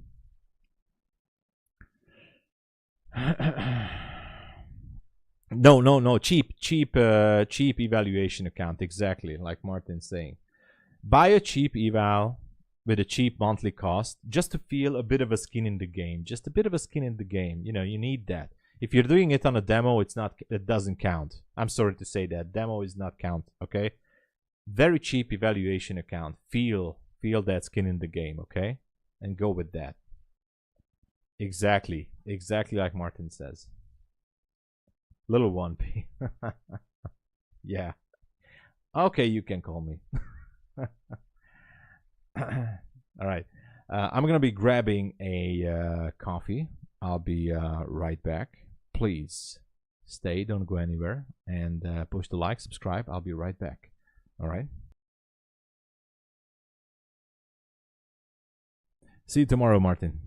Cheap evaluation account. Exactly like Martin's saying. Buy a cheap eval with a cheap monthly cost just to feel a bit of a skin in the game. Just a bit of a skin in the game. You need that. If you're doing it on a demo, it doesn't count. I'm sorry to say that. Demo is not count, okay? Very cheap evaluation account. Feel that skin in the game, okay? And go with that. Exactly like Martin says. Little one. Yeah. Okay, you can call me. All right. I'm going to be grabbing a coffee. I'll be right back. Please stay. Don't go anywhere. And push the like, subscribe. I'll be right back. All right. See you tomorrow, Martin.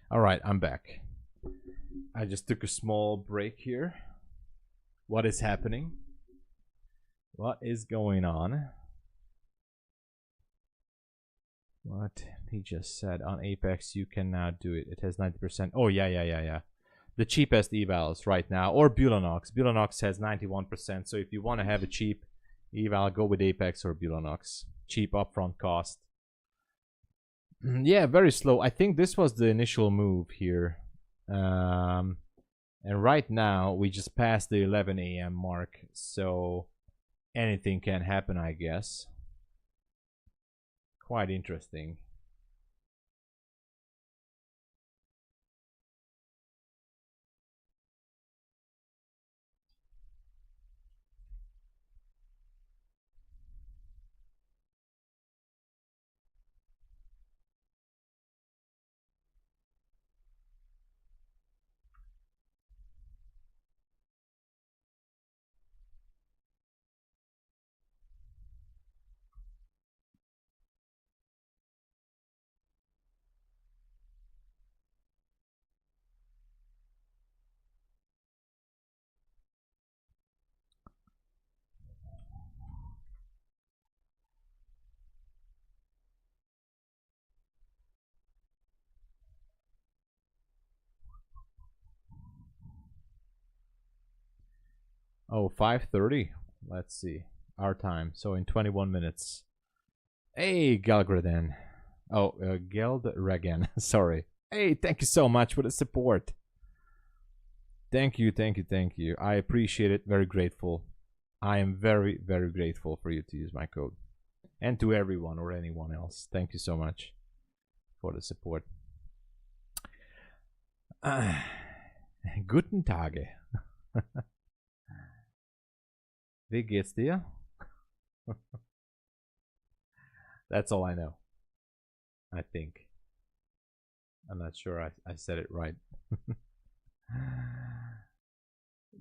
All right, I'm back. I just took a small break here. What is happening? What is going on? What he just said on Apex, you can now do it. It has 90%. Oh, yeah. The cheapest evals right now, or Bulenox. Bulenox has 91%. So if you want to have a cheap eval, go with Apex or Bulenox. Cheap upfront cost. Yeah, very slow. I think this was the initial move here. And right now, we just passed the 11 a.m. mark. So anything can happen, I guess. Quite interesting. Oh, 5:30. Let's see. Our time. So in 21 minutes. Hey, Galgraden. Oh, Geldragan. Sorry. Hey, thank you so much for the support. Thank you. I appreciate it. Very grateful. I am very, very grateful for you to use my code. And to everyone or anyone else. Thank you so much for the support. Guten Tage. Wie geht's dir? That's all I know. I think. I'm not sure I said it right.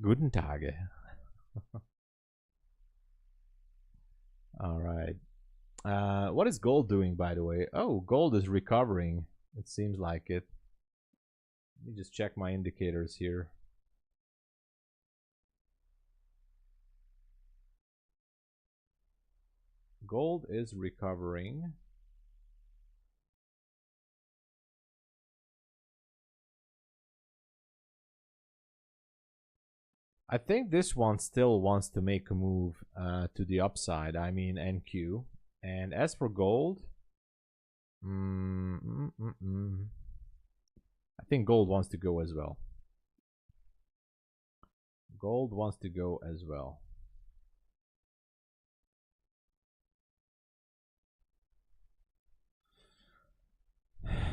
Guten Tage. All right. What is gold doing, by the way? Oh, gold is recovering. It seems like it. Let me just check my indicators here. Gold is recovering. I think this one still wants to make a move to the upside. I mean NQ. And as for gold, I think gold wants to go as well. Gold wants to go as well.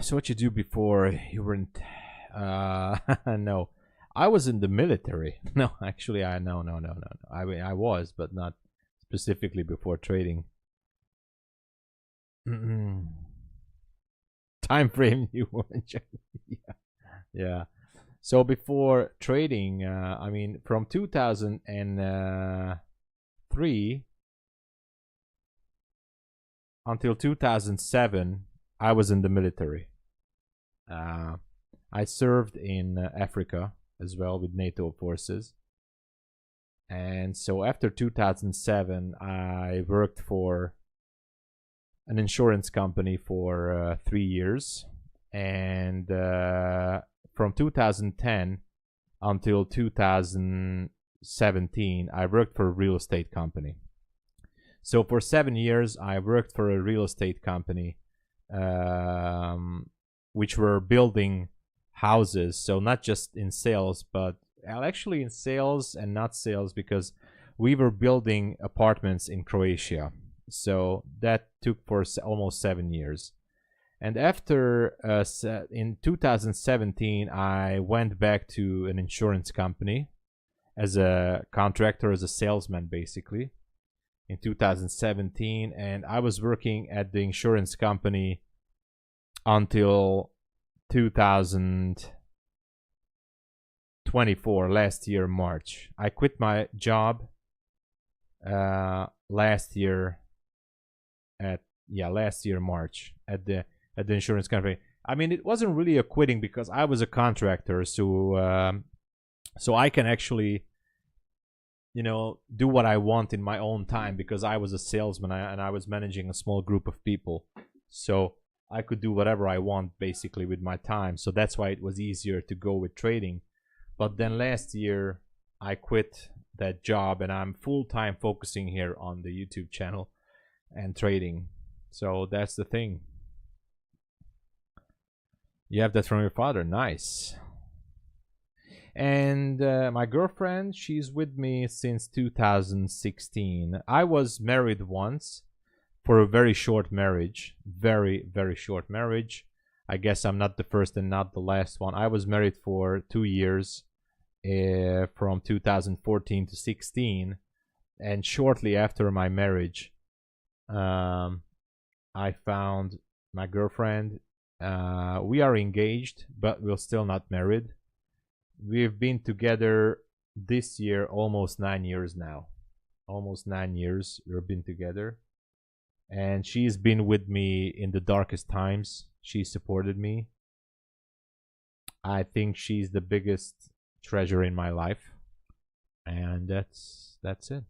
So what you do before you weren't? No, I was in the military. No, actually, no. I was, but not specifically before trading. Time frame you want? Yeah. So before trading, I mean, from 2003 until 2007. I was in the military. I served in Africa as well with NATO forces. And so after 2007, I worked for an insurance company for 3 years. And from 2010 until 2017, I worked for a real estate company. So for 7 years, I worked for a real estate company which were building houses. So not just in sales, but actually in sales and not sales, because we were building apartments in Croatia. So that took for almost 7 years. And after in 2017, I went back to an insurance company as a contractor, as a salesman, basically, in 2017. And I was working at the insurance company until 2024, last year, March. I quit my job last year, March, at the insurance company. I mean, it wasn't really a quitting because I was a contractor, so I can actually, do what I want in my own time because I was a salesman and I was managing a small group of people. So I could do whatever I want basically with my time. So that's why it was easier to go with trading. But then last year I quit that job and I'm full-time focusing here on the YouTube channel and trading. So that's the thing. You have that from your father. Nice. And my girlfriend, she's with me since 2016. I was married once for a very short marriage. Very, very short marriage. I guess I'm not the first and not the last one. I was married for 2 years from 2014 to 16. And shortly after my marriage, I found my girlfriend. We are engaged, but we're still not married. We've been together this year almost 9 years now. Almost 9 years we've been together. And she's been with me in the darkest times. She supported me. I think she's the biggest treasure in my life. And that's it.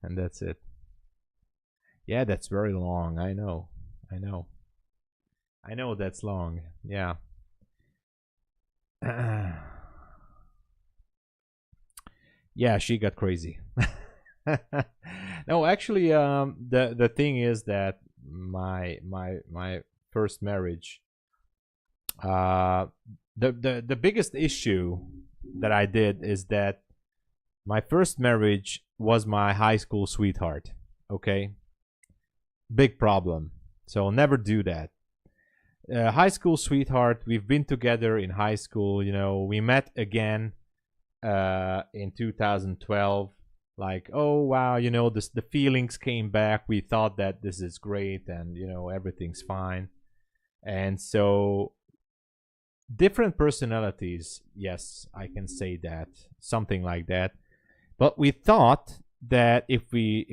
And that's it. Yeah, that's very long. I know that's long. Yeah. Yeah, she got crazy. No, actually, the thing is that my first marriage, the biggest issue that I did is that my first marriage was my high school sweetheart. Okay, big problem. So never do that. High school sweetheart. We've been together in high school. We met again in 2012. Like, oh wow, the feelings came back. We thought that this is great, and everything's fine. And so, different personalities. Yes, I can say that, something like that. But we thought that if we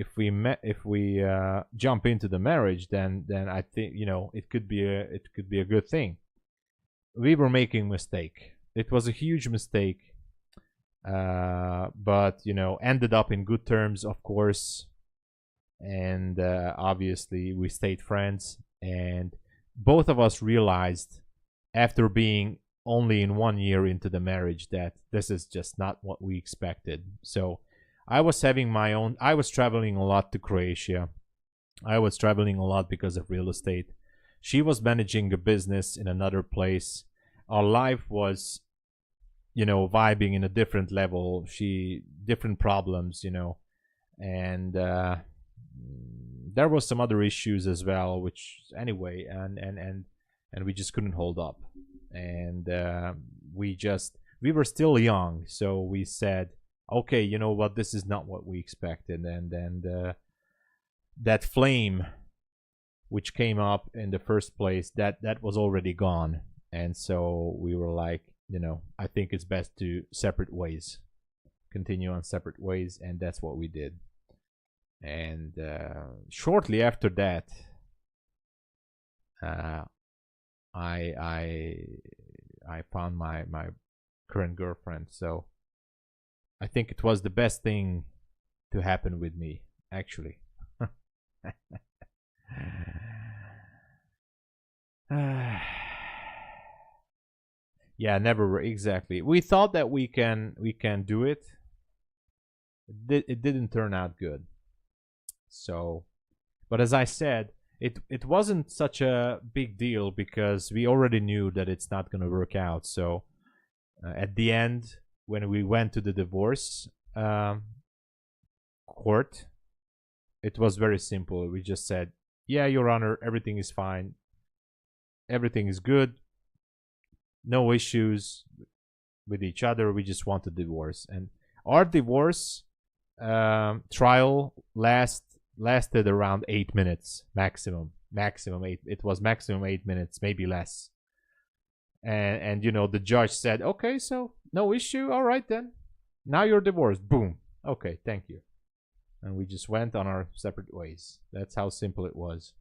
jump into the marriage, then I think it could be a good thing. We were making a mistake. It was a huge mistake, but ended up in good terms, of course. And obviously we stayed friends, and both of us realized after being only in 1 year into the marriage that this is just not what we expected. So I was traveling a lot to Croatia. I was traveling a lot because of real estate. She was managing a business in another place. Our life was, vibing in a different level. Different problems, and there was some other issues as well, which anyway, and we just couldn't hold up. And we were still young, so we said, okay, you know what, this is not what we expected. And that flame which came up in the first place, that was already gone. And so we were like, I think it's best to continue on separate ways. And that's what we did. And shortly after that, I found my current girlfriend. So I think it was the best thing to happen with me, actually. Yeah, never exactly. We thought that we can do it. It didn't turn out good. So, but as I said, it wasn't such a big deal because we already knew that it's not going to work out. So at the end, when we went to the divorce court, it was very simple. We just said, yeah, Your Honor, everything is fine. Everything is good. No issues with each other. We just want a divorce. And our divorce trial lasted around 8 minutes maximum. It was maximum 8 minutes, maybe less. And the judge said, okay, so no issue. All right, then. Now you're divorced. Boom. Okay, thank you. And we just went on our separate ways. That's how simple it was.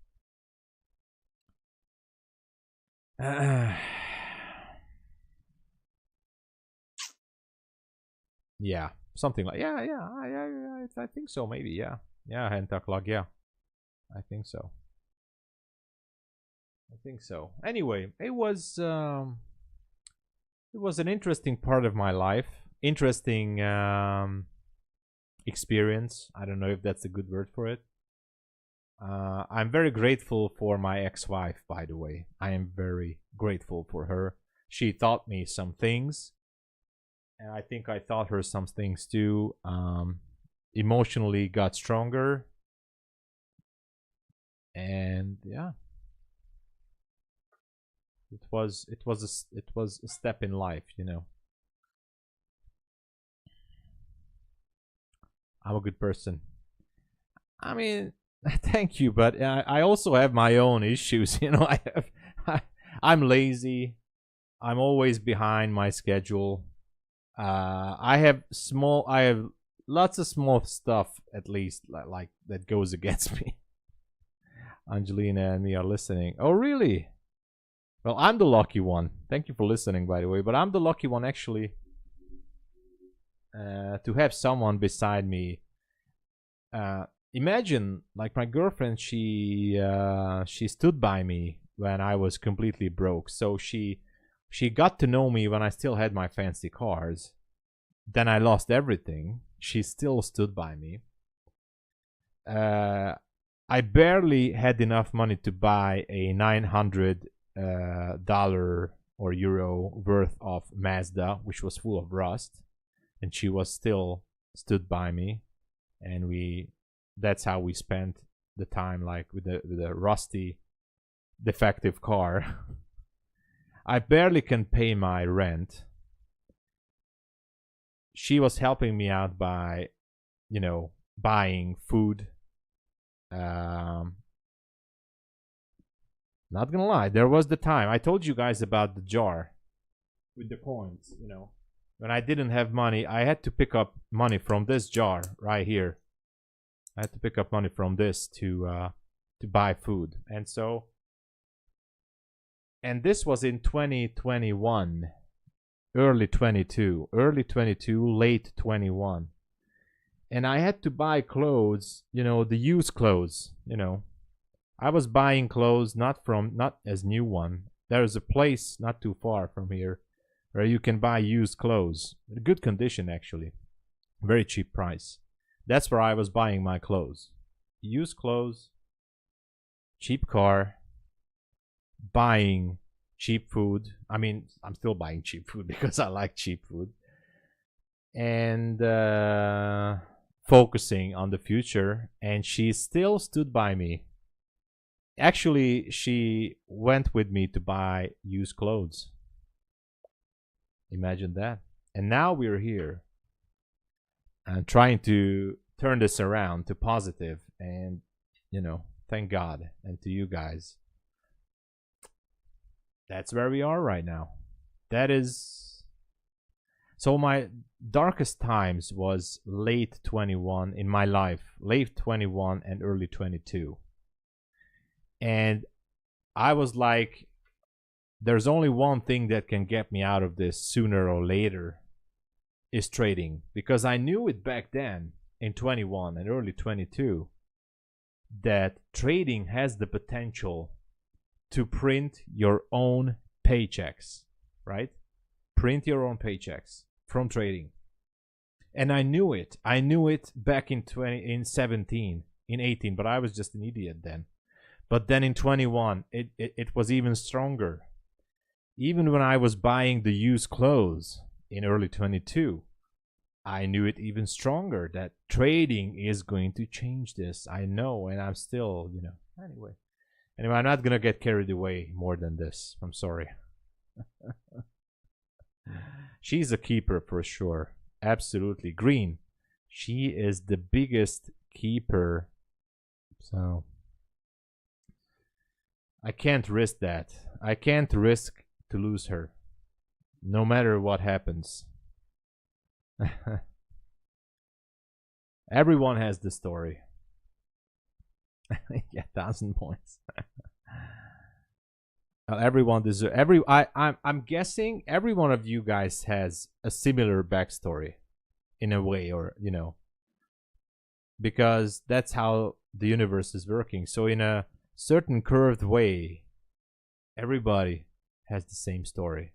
Yeah, something like I think so. Maybe Hentaklag. Yeah, I think so. Anyway, it was an interesting part of my life. Interesting experience. I don't know if that's a good word for it. I'm very grateful for my ex-wife, by the way. I am very grateful for her. She taught me some things, and I think I taught her some things too. Emotionally got stronger, and yeah, it was a step in life, you know. I'm a good person. I mean, thank you, but I also have my own issues. You know, I'm lazy. I'm always behind my schedule. I have lots of small stuff, at least like that goes against me. Angelina and me are listening. Oh, really? Well, I'm the lucky one. Thank you for listening, by the way. But I'm the lucky one, actually, to have someone beside me. Imagine, like my girlfriend, she stood by me when I was completely broke. So she got to know me when I still had my fancy cars. Then I lost everything. She still stood by me. I barely had enough money to buy a $900 or euro worth of Mazda, which was full of rust, and she was still stood by me, and that's how we spent the time, like with the rusty, defective car. I barely can pay my rent. She was helping me out by, you know, buying food. Not gonna lie, there was the time I told you guys about the jar with the coins. You know, when I didn't have money, I had to pick up money from this jar right here. I had to pick up money from this to buy food, and this was in 2021, early 22, late 21. And I had to buy clothes, you know, the used clothes, you know. I was buying clothes not as new one. There is a place not too far from here where you can buy used clothes. Good condition, actually. Very cheap price. That's where I was buying my clothes. Used clothes, cheap car, buying cheap food. I mean, I'm still buying cheap food because I like cheap food. And focusing on the future, and she still stood by me. Actually, she went with me to buy used clothes. Imagine that. And now we're here and trying to turn this around to positive, and you know, thank God, and to you guys. That's where we are right now. That is, so my darkest times was late 21 in my life, late 21 and early 22. And I was like, there's only one thing that can get me out of this sooner or later, is trading. Because I knew it back then in 21 and early 22 that trading has the potential to print your own paychecks, right? Print your own paychecks from trading. And I knew it. I knew it back in 17, in 18, but I was just an idiot then. But then in 21, it was even stronger. Even when I was buying the used clothes in early 22, I knew it even stronger that trading is going to change this. I know, and I'm still, you know, anyway, I'm not going to get carried away more than this. I'm sorry. She's a keeper for sure. Absolutely. Green. She is the biggest keeper. So I can't risk that. I can't risk to lose her, no matter what happens. Everyone has the story. Yeah, 1,000 points. Everyone deserves I'm guessing every one of you guys has a similar backstory in a way, or because that's how the universe is working. So in a certain curved way, everybody has the same story.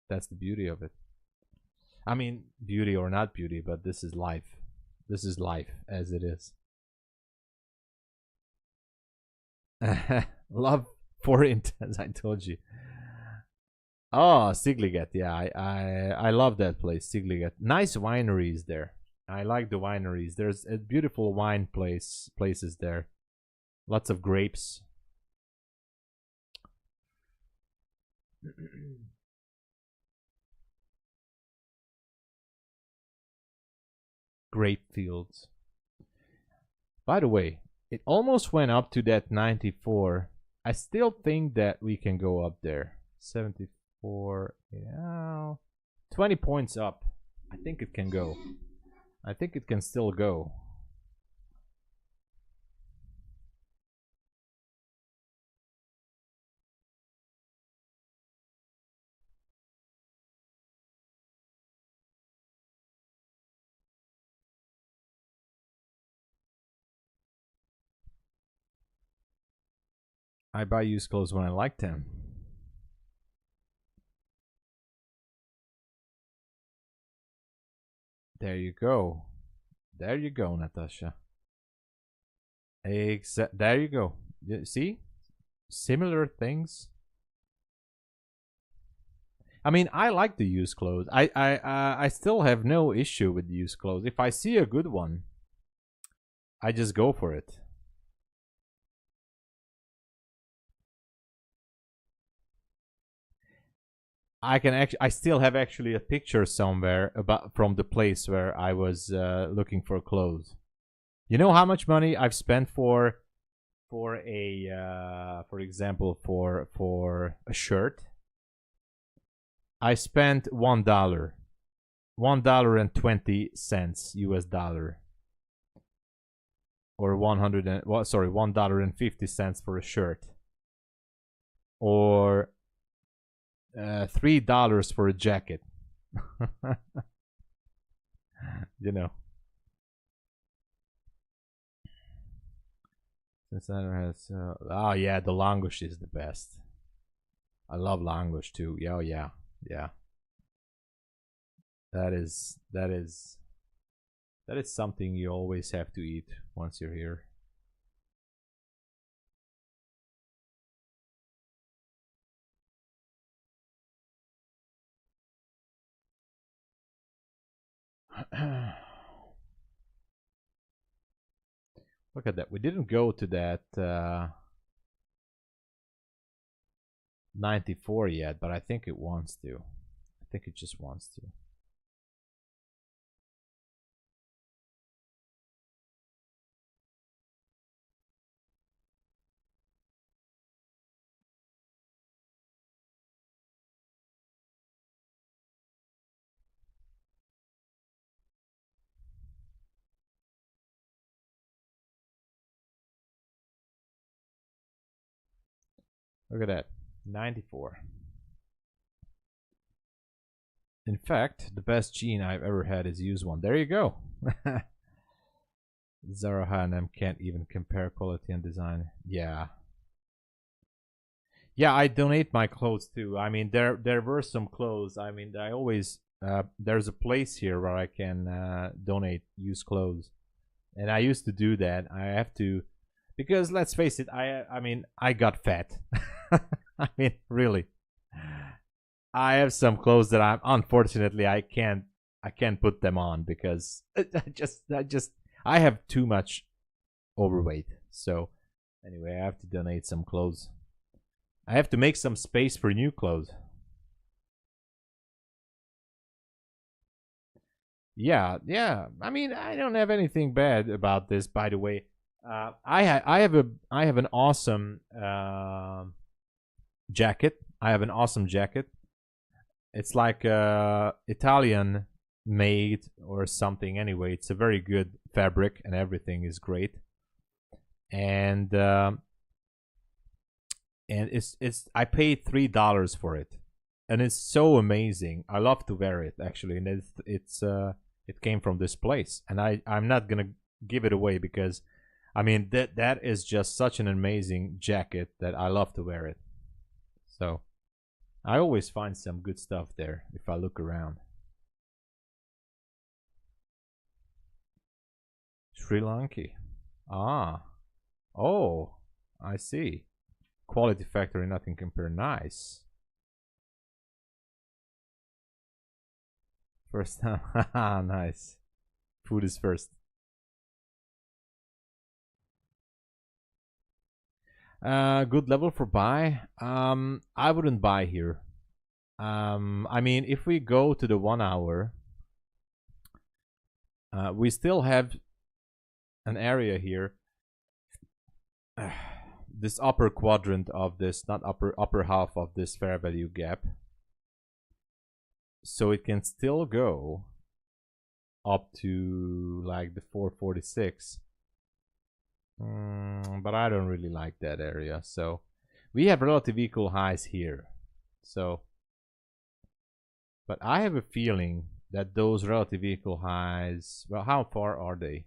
That's the beauty of it. I mean, beauty or not beauty, but this is life. This is life as it is. Love for intense, I told you. Oh, Sigliget, yeah, I love that place, Sigliget. Nice wineries there. I like the wineries. There's a beautiful wine places there. Lots of grapes. Grape fields. By the way, it almost went up to that 94. I still think that we can go up there. 74, yeah. 20 points up. I think it can go. I think it can still go. I buy used clothes when I like them. There you go. There you go, Natasha. There you go. See? Similar things. I mean, I like the used clothes. I still have no issue with used clothes. If I see a good one, I just go for it. I still have actually a picture somewhere from the place where I was looking for clothes. You know how much money I've spent for example, for a shirt? I spent $1, $1.20 US dollar, or $1.50 for a shirt, or $3 for a jacket. You know. Since has oh yeah, the language is the best. I love language too. Yeah, yeah, yeah. That is something you always have to eat once you're here. Look at that. We didn't go to that 94 yet, but I think it wants to. I think it just wants to. Look at that. 94. In fact, the best gene I've ever had is use one. There you go. Zara H&M can't even compare quality and design. Yeah. Yeah, I donate my clothes too. I mean, there were some clothes. I mean, I always there's a place here where I can donate used clothes, and I used to do that. I have to, because let's face it, I mean, I got fat. I mean, really, I have some clothes that unfortunately I can't put them on because I have too much overweight. So anyway, I have to donate some clothes. I have to make some space for new clothes. Yeah, yeah. I mean, I don't have anything bad about this, by the way. I have an awesome jacket. I have an awesome jacket. It's like Italian made or something. Anyway, it's a very good fabric and everything is great. And and it's I paid $3 for it, and it's so amazing. I love to wear it actually, and it came from this place, and I'm not gonna give it away because I mean that is just such an amazing jacket that I love to wear it. So I always find some good stuff there if I look around. Sri Lanka. Ah. Oh, I see. Quality factory, nothing compare. Nice. First time. Nice. Food is first. Good level for buy. I wouldn't buy here. I mean, if we go to the 1 hour, we still have an area here. This upper quadrant of this, not upper half of this fair value gap. So it can still go up to like the 446. But I don't really like that area. So we have relative equal highs here. So, but I have a feeling that those relative equal highs, well, how far are they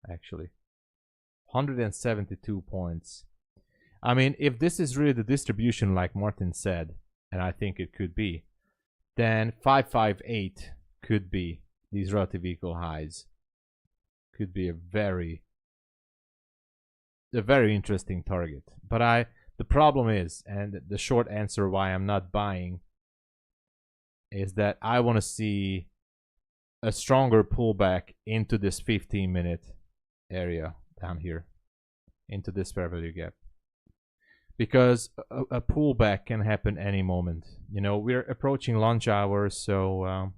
actually? 172 points. I mean, if this is really the distribution like Martin said, and I think it could be, then 558 could be these relative equal highs. Could be a very interesting target. But the problem is, and the short answer why I'm not buying, is that I want to see a stronger pullback into this 15-minute area down here, into this fair value gap. Because a pullback can happen any moment. You know, we're approaching lunch hour, so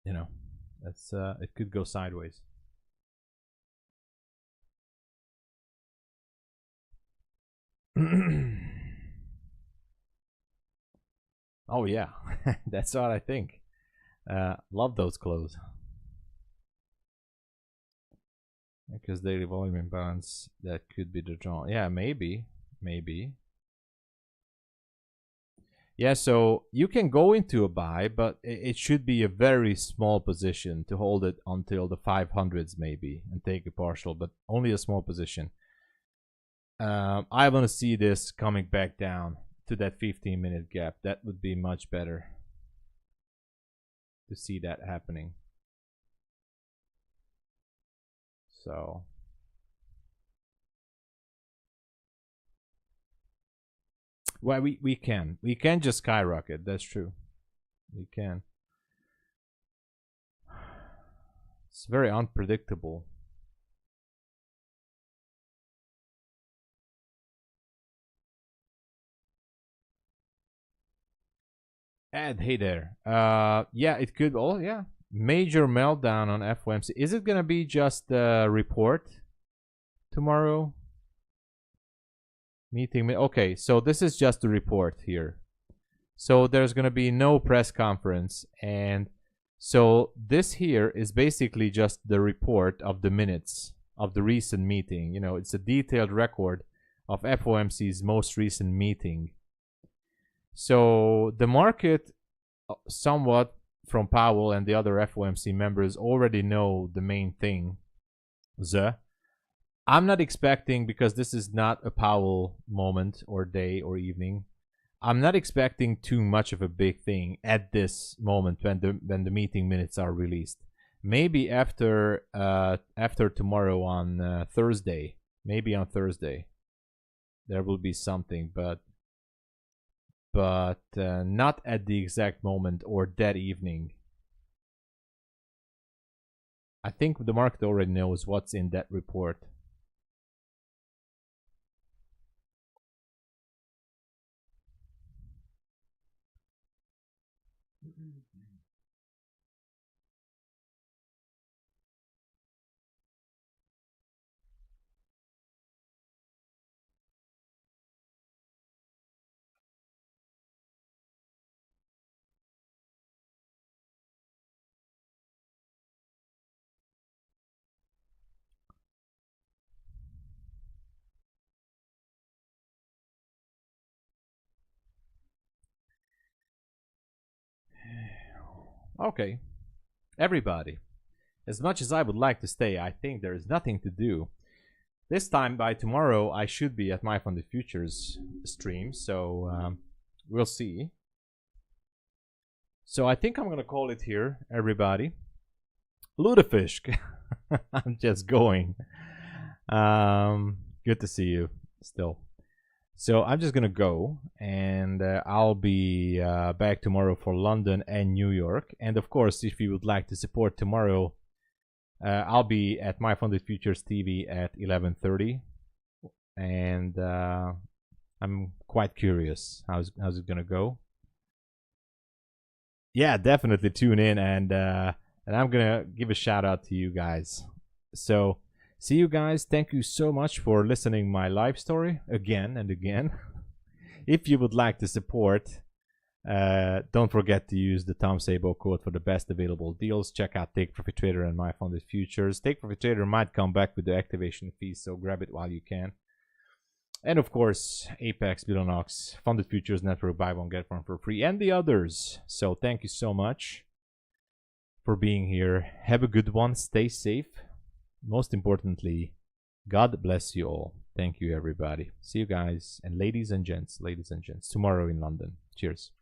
you know, that's it could go sideways. Oh yeah, that's what I think. Love those clothes. Because daily volume imbalance, that could be the draw. Yeah, maybe. Yeah, so you can go into a buy, but it should be a very small position to hold it until the 500s maybe and take a partial, but only a small position. I want to see this coming back down to that 15-minute gap. That would be much better to see that happening. So well, we can just skyrocket. That's true. We can. It's very unpredictable. Ed, hey there. Yeah, it could. Oh, yeah. Major meltdown on FOMC. Is it gonna be just a report tomorrow? Meeting. Okay, so this is just a report here. So there's gonna be no press conference, and so this here is basically just the report of the minutes of the recent meeting. You know, it's a detailed record of FOMC's most recent meeting. So the market, somewhat from Powell and the other FOMC members, already know the main thing. I'm not expecting, because this is not a Powell moment or day or evening, I'm not expecting too much of a big thing at this moment when the meeting minutes are released. Maybe after tomorrow on Thursday, maybe on Thursday, there will be something, but not at the exact moment or that evening. I think the market already knows what's in that report. Okay, everybody. As much as I would like to stay, I think there is nothing to do. This time, by tomorrow, I should be at MyFundedFutures stream, so we'll see. So I think I'm gonna call it here, everybody. Ludafish, I'm just going. Good to see you still. So I'm just gonna go, and I'll be back tomorrow for London and New York. And of course, if you would like to support tomorrow, I'll be at MyFundedFutures TV at 11:30, and I'm quite curious how's it gonna go. Yeah, definitely tune in, and I'm gonna give a shout out to you guys. So see you guys. Thank you so much for listening my life story again and again. If you would like to support, don't forget to use the Tom Sabo code for the best available deals. Check out Take Profit Trader and MyFundedFutures. Take Profit Trader might come back with the activation fees, so grab it while you can. And of course, Apex, Bulenox, Funded Futures Network, buy one, get one for free, and the others. So thank you so much for being here. Have a good one. Stay safe. Most importantly, God bless you all. Thank you, everybody. See you guys, and ladies and gents, tomorrow in London. Cheers.